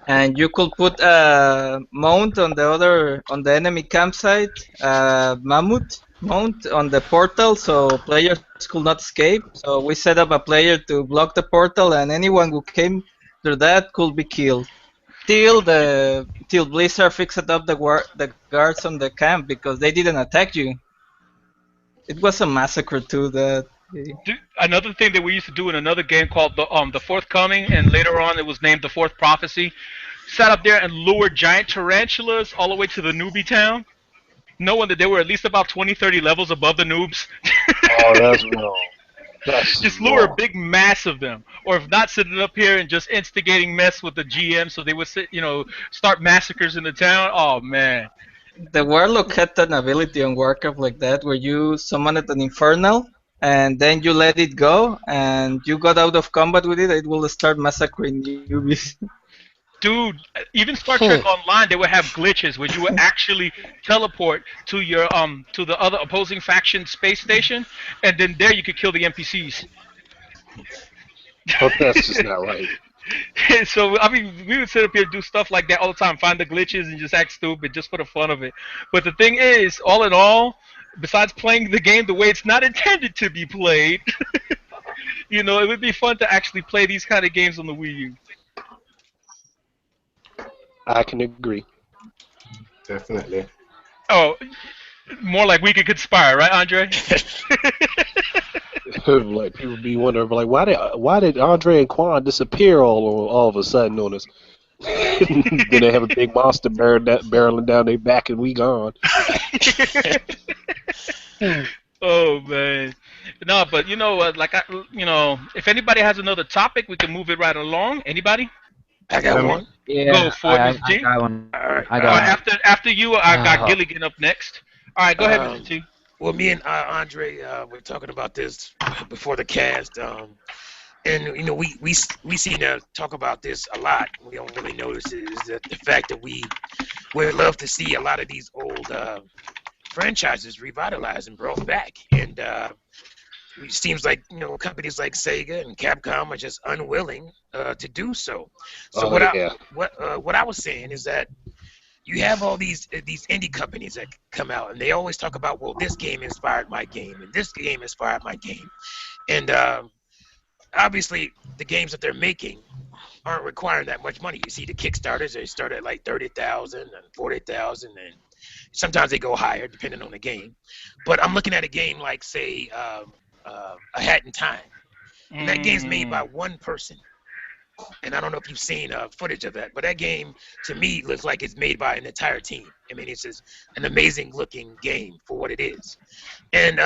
and you could put a mount on the enemy campsite, mammoth mount on the portal so players could not escape. So we set up a player to block the portal, and anyone who came through that could be killed. Till Blizzard fixed up the guards on the camp because they didn't attack you. It was a massacre too.
Another thing that we used to do in another game called the Forthcoming, and later on it was named the Fourth Prophecy. Sat up there and lured giant tarantulas all the way to the newbie town, knowing that they were at least about 20-30 levels above the noobs.
Oh, that's wrong.
Just lure a big mass of them, or if not, sitting up here and just instigating mess with the GM, so they would start massacres in the town. Oh man.
The Warlock had an ability on Warcraft like that, where you summoned an Infernal, and then you let it go, and you got out of combat with it, it will start massacring newbies.
Dude, even Star Trek Online, they would have glitches where you would actually teleport to your to the other opposing faction space station, and then there you could kill the NPCs.
Oh, that's just not right.
So I mean, we would sit up here and do stuff like that all the time, find the glitches and just act stupid just for the fun of it. But the thing is, all in all, besides playing the game the way it's not intended to be played, it would be fun to actually play these kind of games on the Wii U.
I can agree.
Definitely.
Oh, more like we could conspire, right, Andre?
Like people be wondering, like, why did Andre and Quan disappear all of a sudden on us? Then they have a big monster barreling down their back, and we gone.
Oh man, no, but if anybody has another topic, we can move it right along. Anybody?
I got one.
Yeah,
go for it, Mr. T.
I got one.
All right, after you, I got Gilligan up next. All right, go ahead, Mr. T.
Well, me and Andre were talking about this before the cast, and we seem to talk about this a lot. We don't really notice it is that the fact that we would love to see a lot of these old franchises revitalized and brought back, and it seems like companies like Sega and Capcom are just unwilling to do so. So what I was saying is that you have all these indie companies that come out, and they always talk about, well, this game inspired my game, and this game inspired my game, and obviously the games that they're making aren't requiring that much money. You see the Kickstarters, they start at like 30,000 and 40,000, and sometimes they go higher depending on the game. But I'm looking at a game like, say, A Hat in Time, and that game's made by one person. And I don't know if you've seen footage of that, but that game, to me, looks like it's made by an entire team. I mean, it's just an amazing-looking game for what it is. And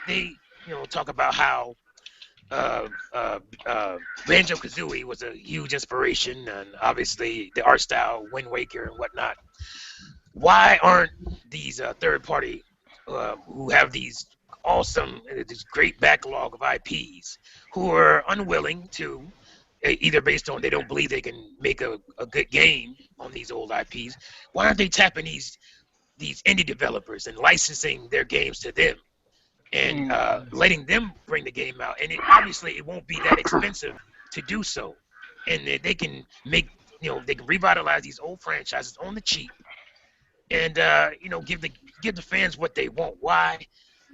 they, talk about how Banjo-Kazooie was a huge inspiration, and obviously the art style, Wind Waker and whatnot. Why aren't these third-party who have these awesome, this great backlog of IPs who are unwilling to, either based on they don't believe they can make a good game on these old IPs. Why aren't they tapping these indie developers and licensing their games to them and letting them bring the game out? And obviously it won't be that expensive to do so, and they can make, they can revitalize these old franchises on the cheap, and give the fans what they want. Why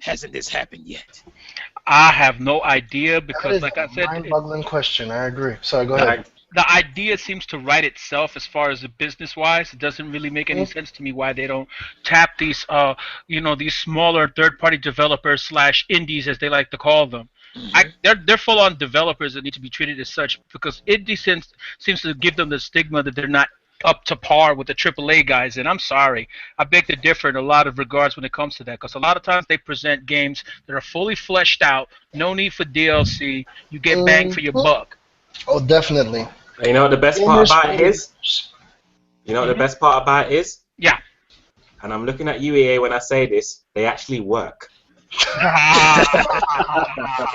hasn't this happened yet?
I have no idea
That
because,
is
like I
a
said,
mind-boggling question. I agree. Sorry, go ahead.
the idea seems to write itself as far as the business wise. It doesn't really make any sense to me why they don't tap these these smaller third party developers / indies, as they like to call them. They're full on developers that need to be treated as such, because indie seems to give them the stigma that they're not up to par with the AAA guys, and I'm sorry, I beg to differ in a lot of regards when it comes to that, because a lot of times they present games that are fully fleshed out, no need for DLC, you get bang for your buck.
Oh, definitely.
You know what the best part about it is? You know what the best part about it is?
Yeah.
And I'm looking at you, EA, when I say this, they actually work.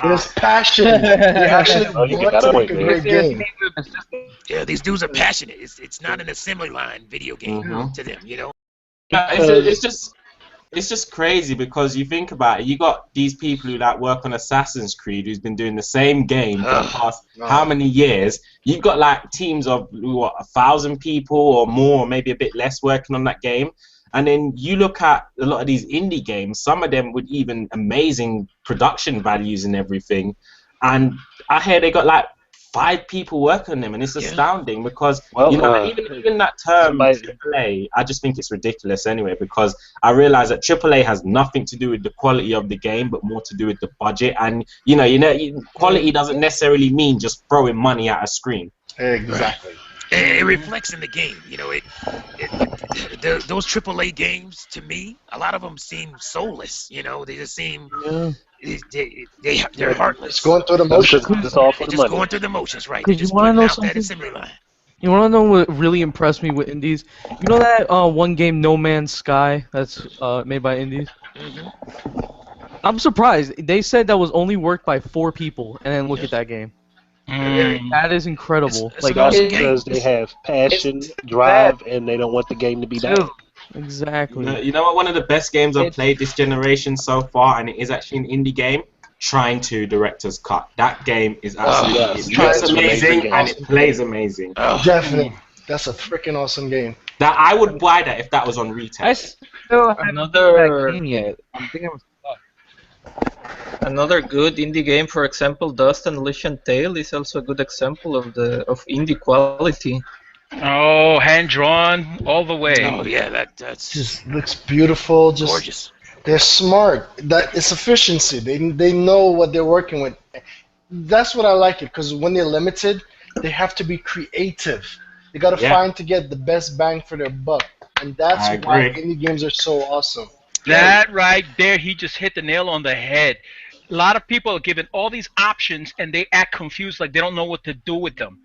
There's passion. They actually want to make a great game.
Yeah, these dudes are passionate. It's not an assembly line video game to them,
It's just crazy, because you think about it. You got these people who work on Assassin's Creed, who's been doing the same game for the past how many years. You've got teams of 1,000 people or more, or maybe a bit less, working on that game. And then you look at a lot of these indie games, some of them with even amazing production values and everything. And I hear they got 5 people working on them, and it's astounding, because even that term AAA, I just think it's ridiculous anyway, because I realize that AAA has nothing to do with the quality of the game, but more to do with the budget. And quality doesn't necessarily mean just throwing money at a screen.
Exactly.
It reflects in the game. Those AAA games, to me, a lot of them seem soulless. They just seem they're heartless.
It's going through the motions.
It's all for the money. Going through the motions, right?
You want to know something? You want to know what really impressed me with indies? You know that one game, No Man's Sky, that's made by indies? I'm surprised. They said that was only worked by 4 people, and then look at that game. That is incredible.
It's because they have passion, drive, and they don't want the game to be down.
Exactly.
You know what? One of the best games I've played this generation so far, and it is actually an indie game, Trying to Director's Cut. That game is absolutely it looks amazing and it plays amazing.
Definitely. That's a freaking awesome game.
That I would buy that if that was on retail.
I still haven't played that game yet. I'm thinking
Another good indie game, for example, Dust and Elysian Tale, is also a good example of indie quality.
Oh, hand drawn all the way.
Oh yeah, that's
just looks beautiful. Just
gorgeous.
They're smart. That it's efficiency. They know what they're working with. That's what I like it, because when they're limited, they have to be creative. They gotta find to get the best bang for their buck, and that's why indie games are so awesome.
That right there, he just hit the nail on the head. A lot of people are given all these options, and they act confused, like they don't know what to do with them.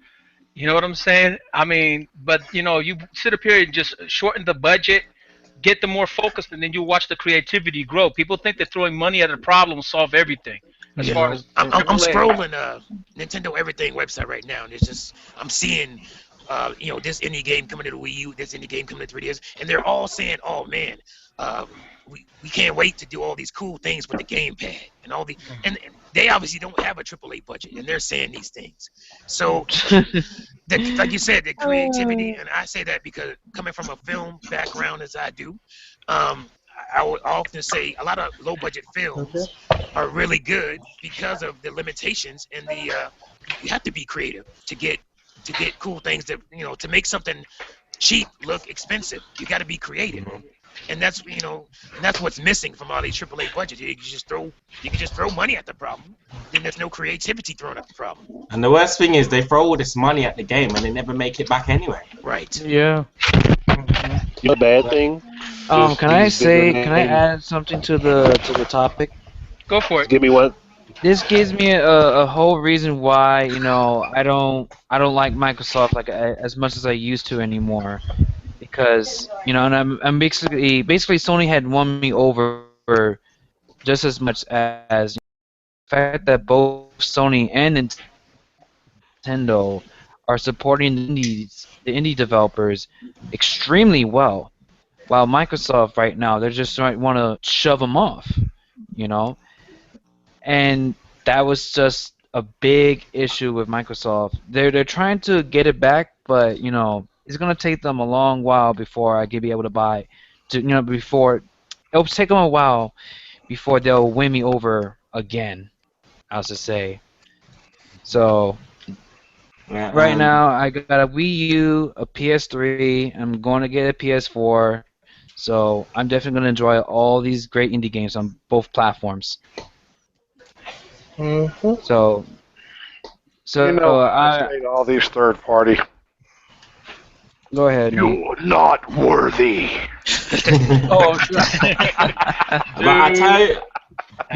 You know what I'm saying? I mean, but you sit up here and just shorten the budget, get them more focused, and then you watch the creativity grow. People think that throwing money at a problem will solve everything. As far as
I'm scrolling Nintendo Everything website right now, and it's just I'm seeing this indie game coming to the Wii U, this indie game coming to 3DS, and they're all saying, "Oh man, we can't wait to do all these cool things with the gamepad and all the." And they obviously don't have a AAA budget, and they're saying these things. So, like you said, the creativity, and I say that because coming from a film background as I do, I would often say a lot of low-budget films are really good because of the limitations and you have to be creative to get cool things that to make something cheap look expensive. You got to be creative. And that's that's what's missing from all these AAA budgets. You can just throw money at the problem. Then there's no creativity thrown at the problem.
And the worst thing is they throw all this money at the game and they never make it back anyway.
Right.
Yeah.
The bad thing.
Can I add something to the topic?
Go for it.
Give me one.
This gives me a whole reason why I don't like Microsoft as much as I used to anymore. Because and I'm basically Sony had won me over just as much as the fact that both Sony and Nintendo are supporting the indie developers extremely well, while Microsoft right now they're just want to shove them off, you know. And that was just a big issue with Microsoft. They're trying to get it back, but you know it's gonna take them a long while before I could be able to buy. Before it'll take them a while before they'll win me over again, I was to say. So
Yeah,
right now I got a Wii U, a PS3. I'm going to get a PS4. So I'm definitely going to enjoy all these great indie games on both platforms.
Mm-hmm.
So
You know,
I
I say to all these third party,
go ahead. Nate.
you're not worthy.
Oh,
But I tell you,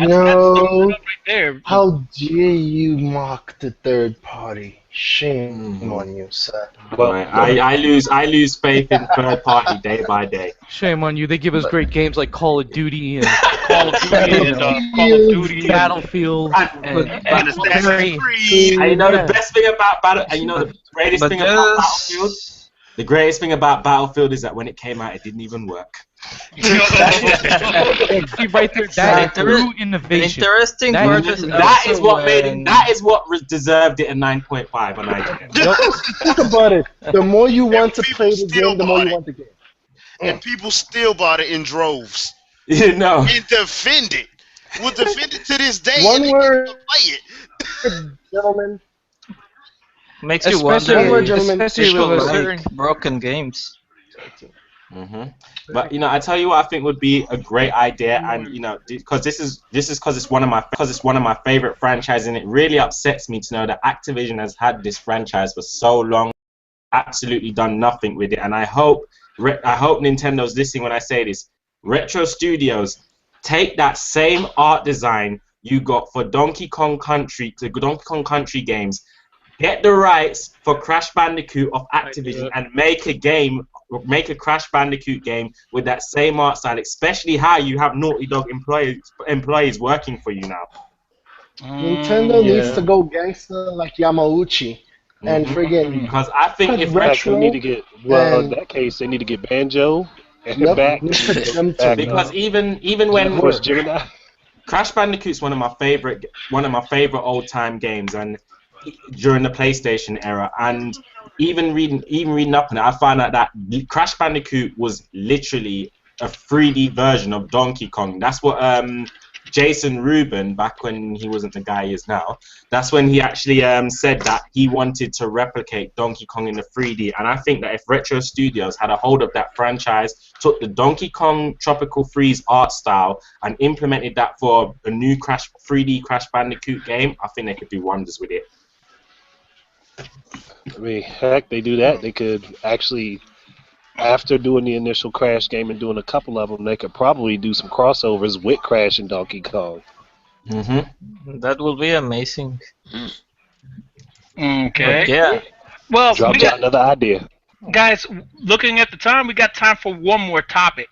No.
Right there.
How dare you mock the third party? Shame on you, sir.
well, I lose faith in third party day by day.
Shame on you. They give us great games like Call of Duty and
Call of Duty and Call of Duty.
Battlefield and
Assassin's Creed.
And you know the best thing about the greatest
But
thing about
just-
Battlefield? The greatest thing about Battlefield is that when it came out, it didn't even work.
See right there, that is true innovation.
Interesting
That
part
is-
is
That is
also
what made it.
when-
That is what deserved it a 9.5 on IGN.
Think about it. The more you want to
people
play the
still
game, the more
bought
you
it.
want the game.
And people still bought it in droves
You know.
and defend it. Will defend it to this day.
One
and they
word.
still play it.
Gentlemen,
makes you
Especially,
wonder
One gentleman,
especially
if
with a
people
certain.
like broken games.
But you know, I tell you what, I think would be a great idea, and you know, because this is because it's one of my favorite franchises, and it really upsets me to know that Activision has had this franchise for so long, absolutely done nothing with it. And I hope Nintendo's listening when I say this. Retro Studios, take that same art design you got for Donkey Kong Country games. Get the rights for Crash Bandicoot of Activision and make a Crash Bandicoot game with that same art style, especially how you have Naughty Dog employees working for you now.
Nintendo needs to go gangster like Yamauchi and friggin'
Because I think if
Retro
They need to get well. In
and-
that case, they need to get Banjo and
Yep,
back.
need to put them
back
two.
because
up.
even when
Of course, Gemini.
Crash Bandicoot's one of my favorite old time games, and during the PlayStation era, and even reading up on it, I found out that Crash Bandicoot was literally a 3D version of Donkey Kong. That's what Jason Rubin, back when he wasn't the guy he is now, that's when he actually said that he wanted to replicate Donkey Kong in the 3D. And I think that if Retro Studios had a hold of that franchise, took the Donkey Kong Tropical Freeze art style and implemented that for a new 3D Crash Bandicoot game, I think they could do wonders with it.
I mean, heck, they do that. They could actually, after doing the initial Crash game and doing a couple of them, they could probably do some crossovers with Crash and Donkey Kong.
That will be amazing.
Okay.
But yeah.
Well, we
Dropped
got,
out another idea.
guys, looking at the time, we got time for one more topic.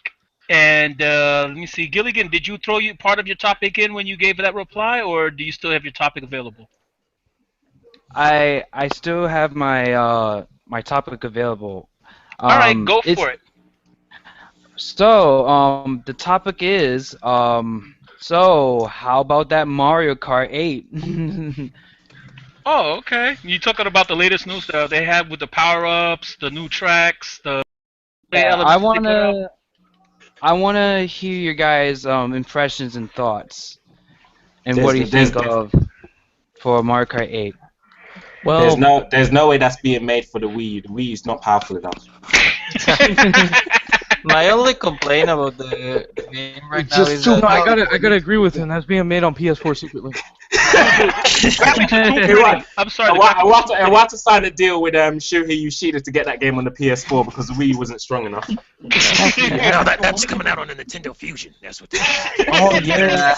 And let me see, Gilligan, did you throw part of your topic in when you gave that reply, or do you still have your topic available?
I still have my my topic available.
All right, go
it's-
for it.
So, the topic is, so how about that Mario Kart 8?
Oh, okay. You talking about the latest news that they have with the power-ups, the new tracks, the elements
I
they put out?
wanna hear your guys' impressions and thoughts, and what do you think of for Mario Kart 8?
Well,
There's no way that's being made for the Wii U. The Wii U is not powerful enough.
My only complaint about the game right now is
no,
that
I gotta agree with him. That's being made on PS4 secretly.
I'm sorry.
I want to sign a deal with Shuhei Yoshida to get that game on the PS4 because the Wii U wasn't strong enough.
No, that's coming out on the Nintendo Fusion. That's what.
Oh yeah.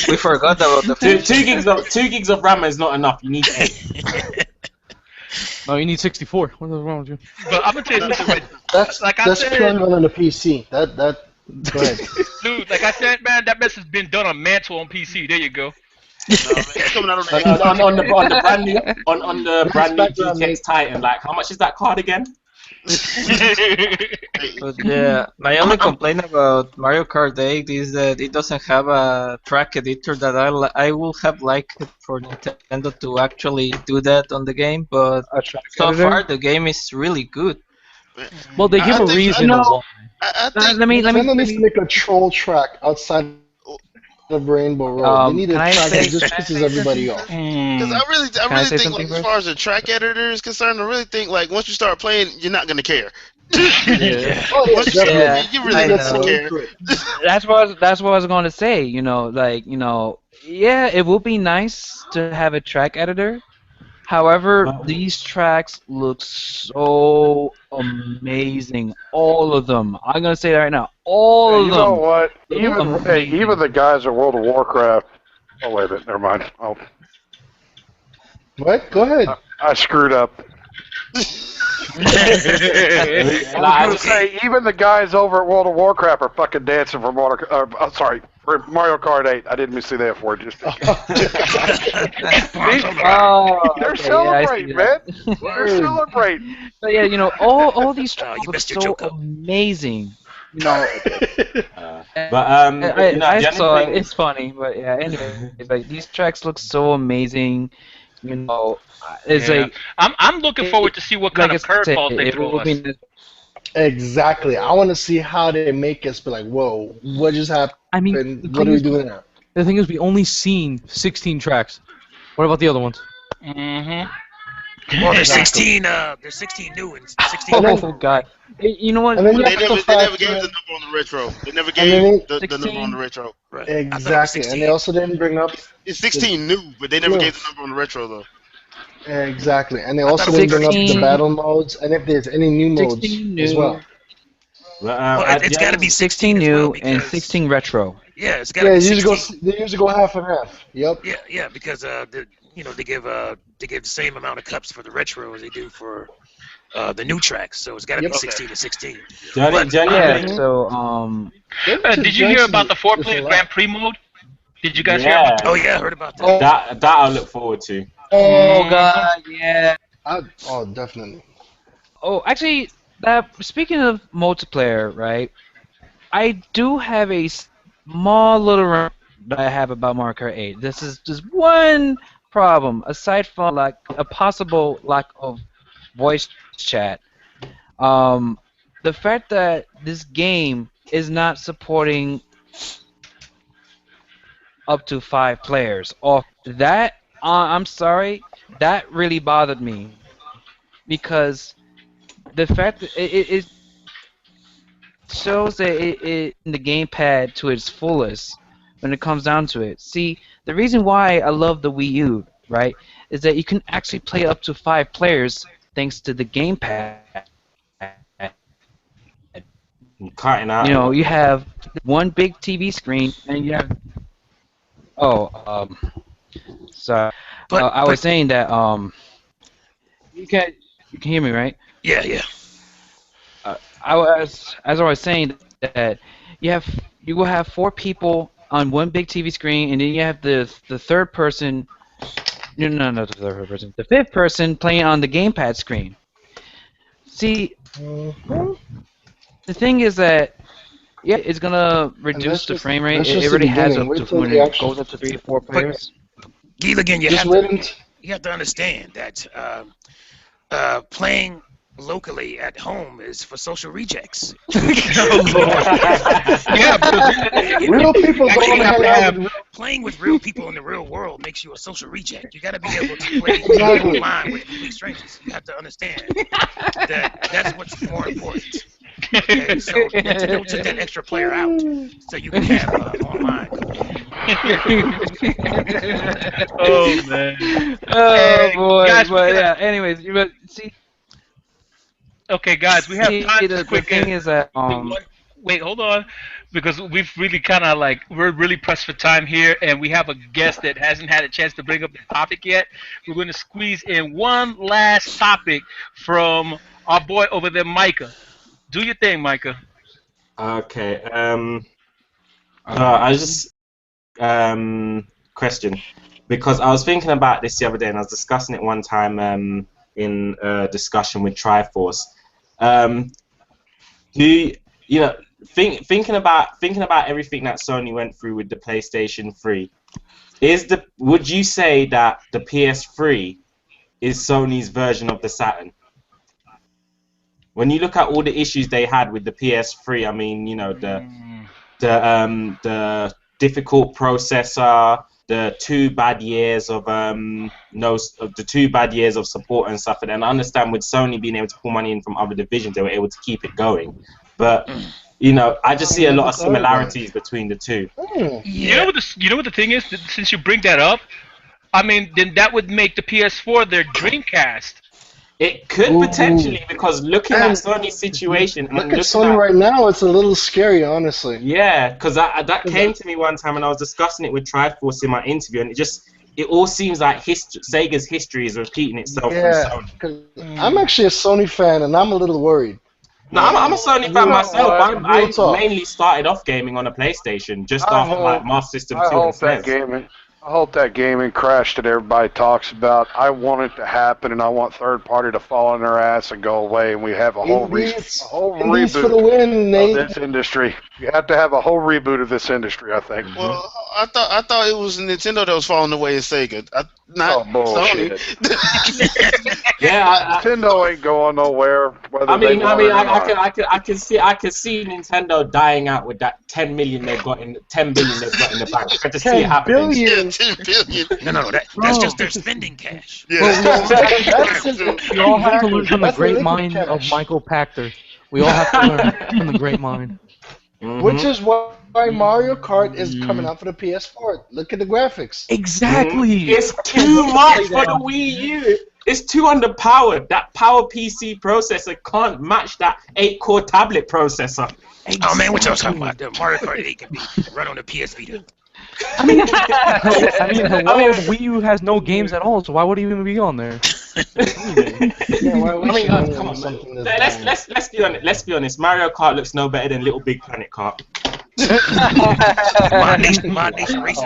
we forgot about the
Two gigs of RAM is not enough. You need 8.
No, you need 64. What is wrong with you?
But I'm gonna tell you something.
That's
Like I
that's
said-
purely on the PC. That Go ahead.
Dude, like I said, man, that mess has been done on Mantle on PC. There you go.
It's coming out on the
on the brand new on the brand new
background,
GTX Titan. Like, how much is that card again?
But yeah, my only complaint about Mario Kart 8 is that it doesn't have a track editor that I would have liked for Nintendo to actually do that on the game, but
A track
so
editor?
far the game is really good.
Well, they give
I
a
think-
reason.
No.
of why.
I think
Let me
Nintendo needs to make a troll track outside of Rainbow Road. They need a
can I
track
say-
that just pisses everybody off.
because I really
I
think
say
like,
something
as
first?
far as the track editor is concerned, I really think like once you start playing, you're not gonna care.
Oh, yeah,
Once you start
definitely.
playing, you really
I
not
That's
gonna
so
care.
great.
That's what I was going to say. You know, like yeah, it would be nice to have a track editor. However,
Well-
these tracks look so amazing. All of them. I'm gonna say that right now. All
Hey,
of
you know
them.
what?
Look
Even
amazing.
even the guys at World of Warcraft. Oh wait a minute, never mind. Oh,
What? Go ahead.
I screwed up. I was gonna say even the guys over at World of Warcraft are fucking dancing for for Mario Kart 8. I didn't mean to say that for just.
Oh,
They're
okay, yeah, I see
celebrating, man.
that.
They're celebrating.
But yeah, all these tracks
you
look
missed your
so
joke up.
amazing. You know,
But
I
you know, the
saw
only
it.
thing-
It's funny, but yeah. Anyway, like these tracks look so amazing. You know, it's
Yeah.
like
I'm looking forward to see what kind
like
of
I said,
curveballs they
it
throw
will
us.
be.
Exactly. I want to see how they make us be like, whoa, what just happened?
I mean, the
What
thing
are we
is-
doing now?
The thing is, we only seen 16 tracks. What about the other ones?
Mm-hmm.
Well, there's
Exactly.
16 new ones. 16
Oh god! You know what?
And then you
They
have
never,
to
they never
factor
gave
in-
the number on the retro. They never
And then
gave
they-
the number on
16?
the retro.
Right. I thought it was
Exactly. And
16.
they also didn't bring up
It's 16 new, but they never
Yeah.
gave the number on the retro though.
exactly, and they
I
also
thought it
didn't bring up
16
the battle modes, and if there's any new modes
16
as
new.
well.
Well,
Well,
the
it's got to
only-
be
16
as well
new and
because-
16 retro.
Yeah, it's got to
Yeah,
be
they usually
16.
go. They usually go half and half. Yep.
Yeah, because they give the same amount of cups for the retro as they do for the new tracks. So it's got to
Yep.
be 16 to 16.
Johnny,
Yeah.
thing-
So
Did you hear about the 4-player Grand Prix mode? Did you guys hear about
Oh yeah, I heard about that.
that I look forward to.
oh god, yeah.
Oh, definitely.
Oh, actually, speaking of multiplayer, right? I do have a small little rant that I have about Mario Kart 8. This is just one problem, aside from like a possible lack of voice chat. The fact that this game is not supporting up to 5 players, or that, I'm sorry, that really bothered me, because the fact that it shows that it in the gamepad to its fullest when it comes down to it. See, the reason why I love the Wii U, right, is that you can actually play up to 5 players thanks to the gamepad.
I'm cutting out.
You know, you have one big TV screen, and you have. Sorry. I was saying that you can hear me, right?
Yeah.
As I was saying that you will have 4 people on one big TV screen, and then you have the third person. No, not the third person. The 5th person playing on the gamepad screen. See, the thing is that it's gonna reduce the frame rate.
that's
It
just the
already has
beginning.
up
Wait
to
till
when
the
it
action-
goes up to 3 or 4 players.
Gilligan, you
Just
have
wait
to
until.
you have to understand that playing locally at home is for social rejects.
Yeah, because
Real people
Actually,
don't
you have to
hang out
have-
with
Playing with real people in the real world makes you a social reject. You got to be able to play
Exactly.
online with complete strangers. You have to understand that that's what's more important. Okay, so Nintendo took that extra player out so you can have online.
oh man.
Oh
Hey,
boy,
guys,
but
we
yeah. Anyways, but see,
Okay, guys, we have time
the
to quick.
thing is that
Wait, hold on, because we've really kind of like we're really pressed for time here, and we have a guest that hasn't had a chance to bring up the topic yet. We're going to squeeze in one last topic from our boy over there, Micah. Do your thing, Micah.
Okay. I just question, because I was thinking about this the other day and I was discussing it one time in a discussion with Triforce. Thinking about everything that Sony went through with the PlayStation 3, would you say that the PS3 is Sony's version of the Saturn? When you look at all the issues they had with the PS3, I mean, you know, the difficult processor, the 2 bad years of the 2 bad years of support and stuff. And I understand with Sony being able to pull money in from other divisions, they were able to keep it going. But you know, I just see a lot of similarities between the two.
You know what the thing is? Since you bring that up, I mean, then that would make the PS4 their Dreamcast.
It could potentially, because looking at Sony's situation,
look at Sony right now, it's a little scary, honestly.
Yeah, because that came to me one time, and I was discussing it with Triforce in my interview, and it all seems like Sega's history is repeating itself.
Yeah, I'm actually a Sony fan, and I'm a little worried.
No, I'm a Sony fan myself. I mainly started off gaming on a PlayStation just after like Master System 2 and SNES.
I hope that gaming crash that everybody talks about, I want it to happen, and I want third party to fall on their ass and go away, and we have a whole reboot
for the win, Nate.
of this industry. You have to have a whole reboot of this industry, I think.
Well, I thought it was Nintendo that was falling away as Sega, not
bullshit.
Sony.
Yeah,
Nintendo ain't going nowhere.
I can see Nintendo dying out with that 10 billion they've got in the bank. I can just see it happening.
10 billion.
No, that's just their spending cash.
We all have to learn from the great mind of Michael Pachter. We all have to learn from the great mind.
Which is why Mario Kart is coming out for the PS4. Look at the graphics.
Exactly.
It's too much for the Wii U. It's too underpowered. That PowerPC processor can't match that 8-core tablet processor.
Oh man, what y'all talking about? The Mario Kart 8 can be run on the PS Vita.
I mean, Wii U has no games at all, so why would it even be on there?
Come on, something. Let's be honest. Let's be honest. Mario Kart looks no better than Little Big Planet Kart.
Mod Nation Races.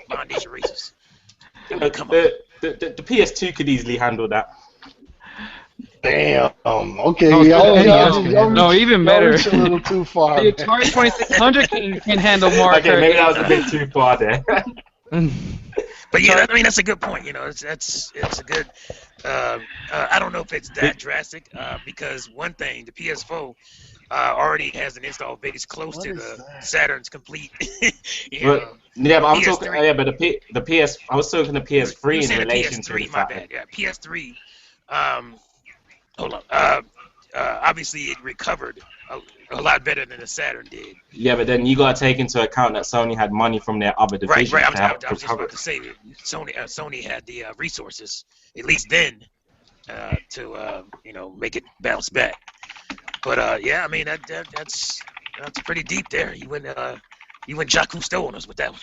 Mod Nation Races. Come
on. The PS2 could easily handle that.
Damn. Okay.
No, even better.
A little too far.
The Atari 2600 can handle Mario Kart.
Okay, maybe that was a bit too far there.
But yeah, I mean that's a good point. You know, it's a good. I don't know if it's that drastic because one thing, the PS4 already has an install base close to the Saturn's complete.
Yeah, but I'm talking. Yeah, but the PS. I was talking the PS3 in relation to the
PS3. My bad. Yeah, PS3. Hold on. Obviously, it recovered a lot better than the Saturn did.
Yeah, but then you got to take into account that Sony had money from their other divisions.
Right. I was just about to say Sony had the resources, at least then, to make it bounce back. But yeah, I mean that's pretty deep there. You went Jacques Cousteau on us with that one.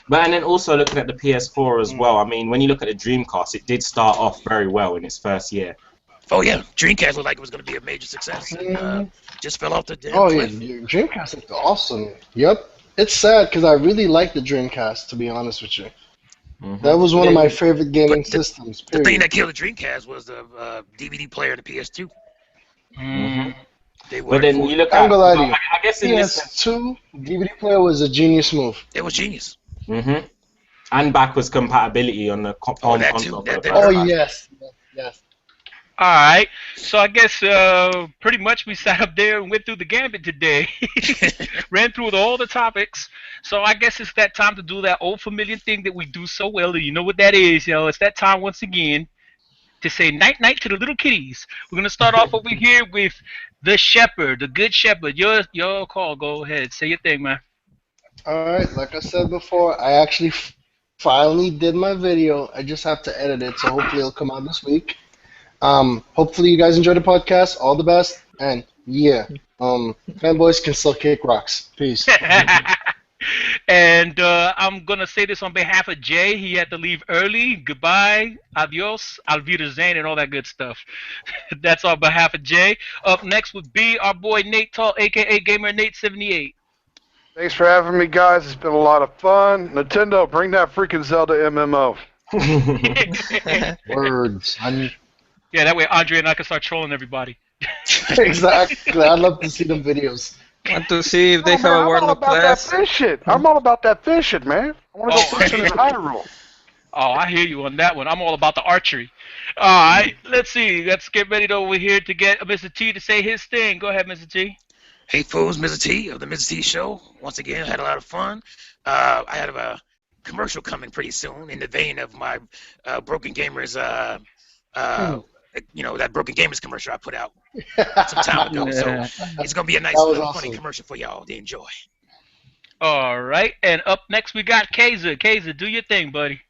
But and then also looking at the PS4 as well. I mean, when you look at the Dreamcast, it did start off very well in its first year.
Oh yeah, Dreamcast looked like it was going to be a major success. And, just fell off the damn
cliff. Yeah, Dreamcast looked awesome. Yep, it's sad because I really liked the Dreamcast, to be honest with you. That was one of my favorite gaming systems.
The thing that killed the Dreamcast was the DVD player and the PS2.
But then you look at, I guess in
PS2 DVD player was a genius move.
It was genius.
And backwards compatibility on the console.
Yes.
All right, so I guess pretty much we sat up there and went through the gambit today, ran through all the topics. So I guess it's that time to do that old familiar thing that we do so well. You know what that is, It's that time once again to say night night to the little kitties. We're gonna start off over here with the Shepherd, the Good Shepherd. Your call. Go ahead, say your thing, man.
All right, like I said before, I actually finally did my video. I just have to edit it, so hopefully it'll come out this week. Hopefully you guys enjoy the podcast. All the best, and yeah, fanboys can still kick rocks. Peace.
And I'm gonna say this on behalf of Jay. He had to leave early. Goodbye, adios, Wiedersehen, and all that good stuff. That's on behalf of Jay. Up next would be our boy Nate Tall, aka Gamer Nate 78.
Thanks for having me, guys. It's been a lot of fun. Nintendo, bring that freaking Zelda MMO.
Words.
Yeah, that way Andre and I can start trolling everybody.
Exactly. I'd love to see them videos.
Want to see if they have
man,
a
I'm all
Warlock
about
class?
that fishing. I'm all about that fishing, man. I want to go fishing in Hyrule.
Oh, I hear you on that one. I'm all about the archery. All right, let's see. Let's get ready over here to get Mr. T to say his thing. Go ahead, Mr. T.
Hey, fools, Mr. T of the Mr. T Show. Once again, had a lot of fun. I had a commercial coming pretty soon in the vein of my Broken Gamers, that Broken Gamers commercial I put out some time ago. So it's going to be a nice, funny
awesome.
commercial for y'all to enjoy.
All right, and up next we got Kaiser. Kaiser, do your thing, buddy.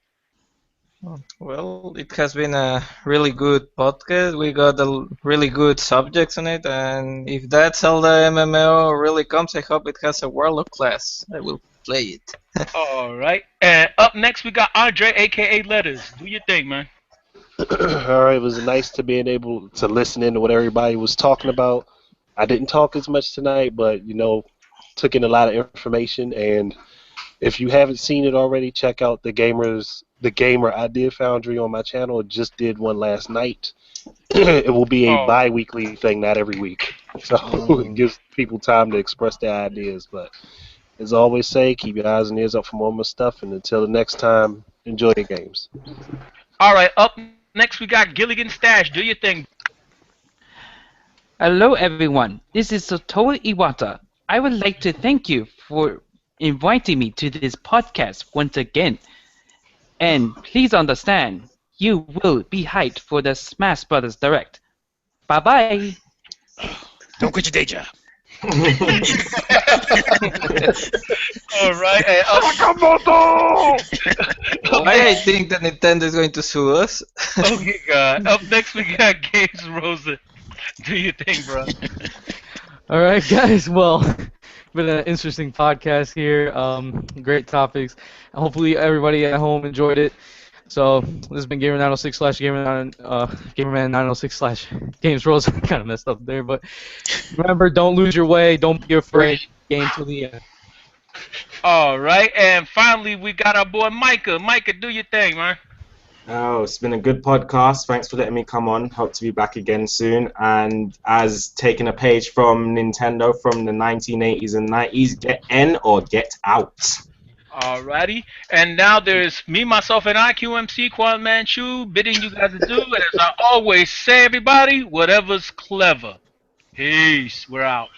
Well, it has been a really good podcast. We got a really good subjects on it, and if that Zelda MMO really comes, I hope it has a Warlock class. I will play it.
All right, and up next we got Andre, aka Letters. Do your thing, man.
All right, it was nice to being able to listen into what everybody was talking about. I didn't talk as much tonight, but took in a lot of information. And if you haven't seen it already, check out the Gamer Idea Foundry on my channel. It just did one last night. It will be a bi-weekly thing, not every week. So it gives people time to express their ideas. But as I always say, keep your eyes and ears up for more of my stuff. And until the next time, enjoy your games.
All right, up next we got Gilligan Stash. Do your thing.
Hello everyone, this is Satoru Iwata. I would like to thank you for inviting me to this podcast once again. And please understand, you will be hyped for the Smash Brothers Direct. Bye bye.
Don't quit your day job.
All right,
Why I think that Nintendo is going to sue us?
Okay, God. Up next we got Games Rosa. Do your thing, bro.
All right, guys. Well, been an interesting podcast here. Great topics. Hopefully, everybody at home enjoyed it. So this has been Gamerman906/Games Rose. Kind of messed up there, but remember, don't lose your way. Don't be afraid. Game till the end.
All right, and finally we got our boy Micah. Micah, do your thing, man.
Oh, it's been a good podcast. Thanks for letting me come on. Hope to be back again soon. And as taking a page from Nintendo from the 1980s and 90s, get in or get out.
Alrighty, and now there's me, myself, and I, QMC, Quan Manchu, bidding you guys to do, and as I always say, everybody, whatever's clever. Peace. We're out.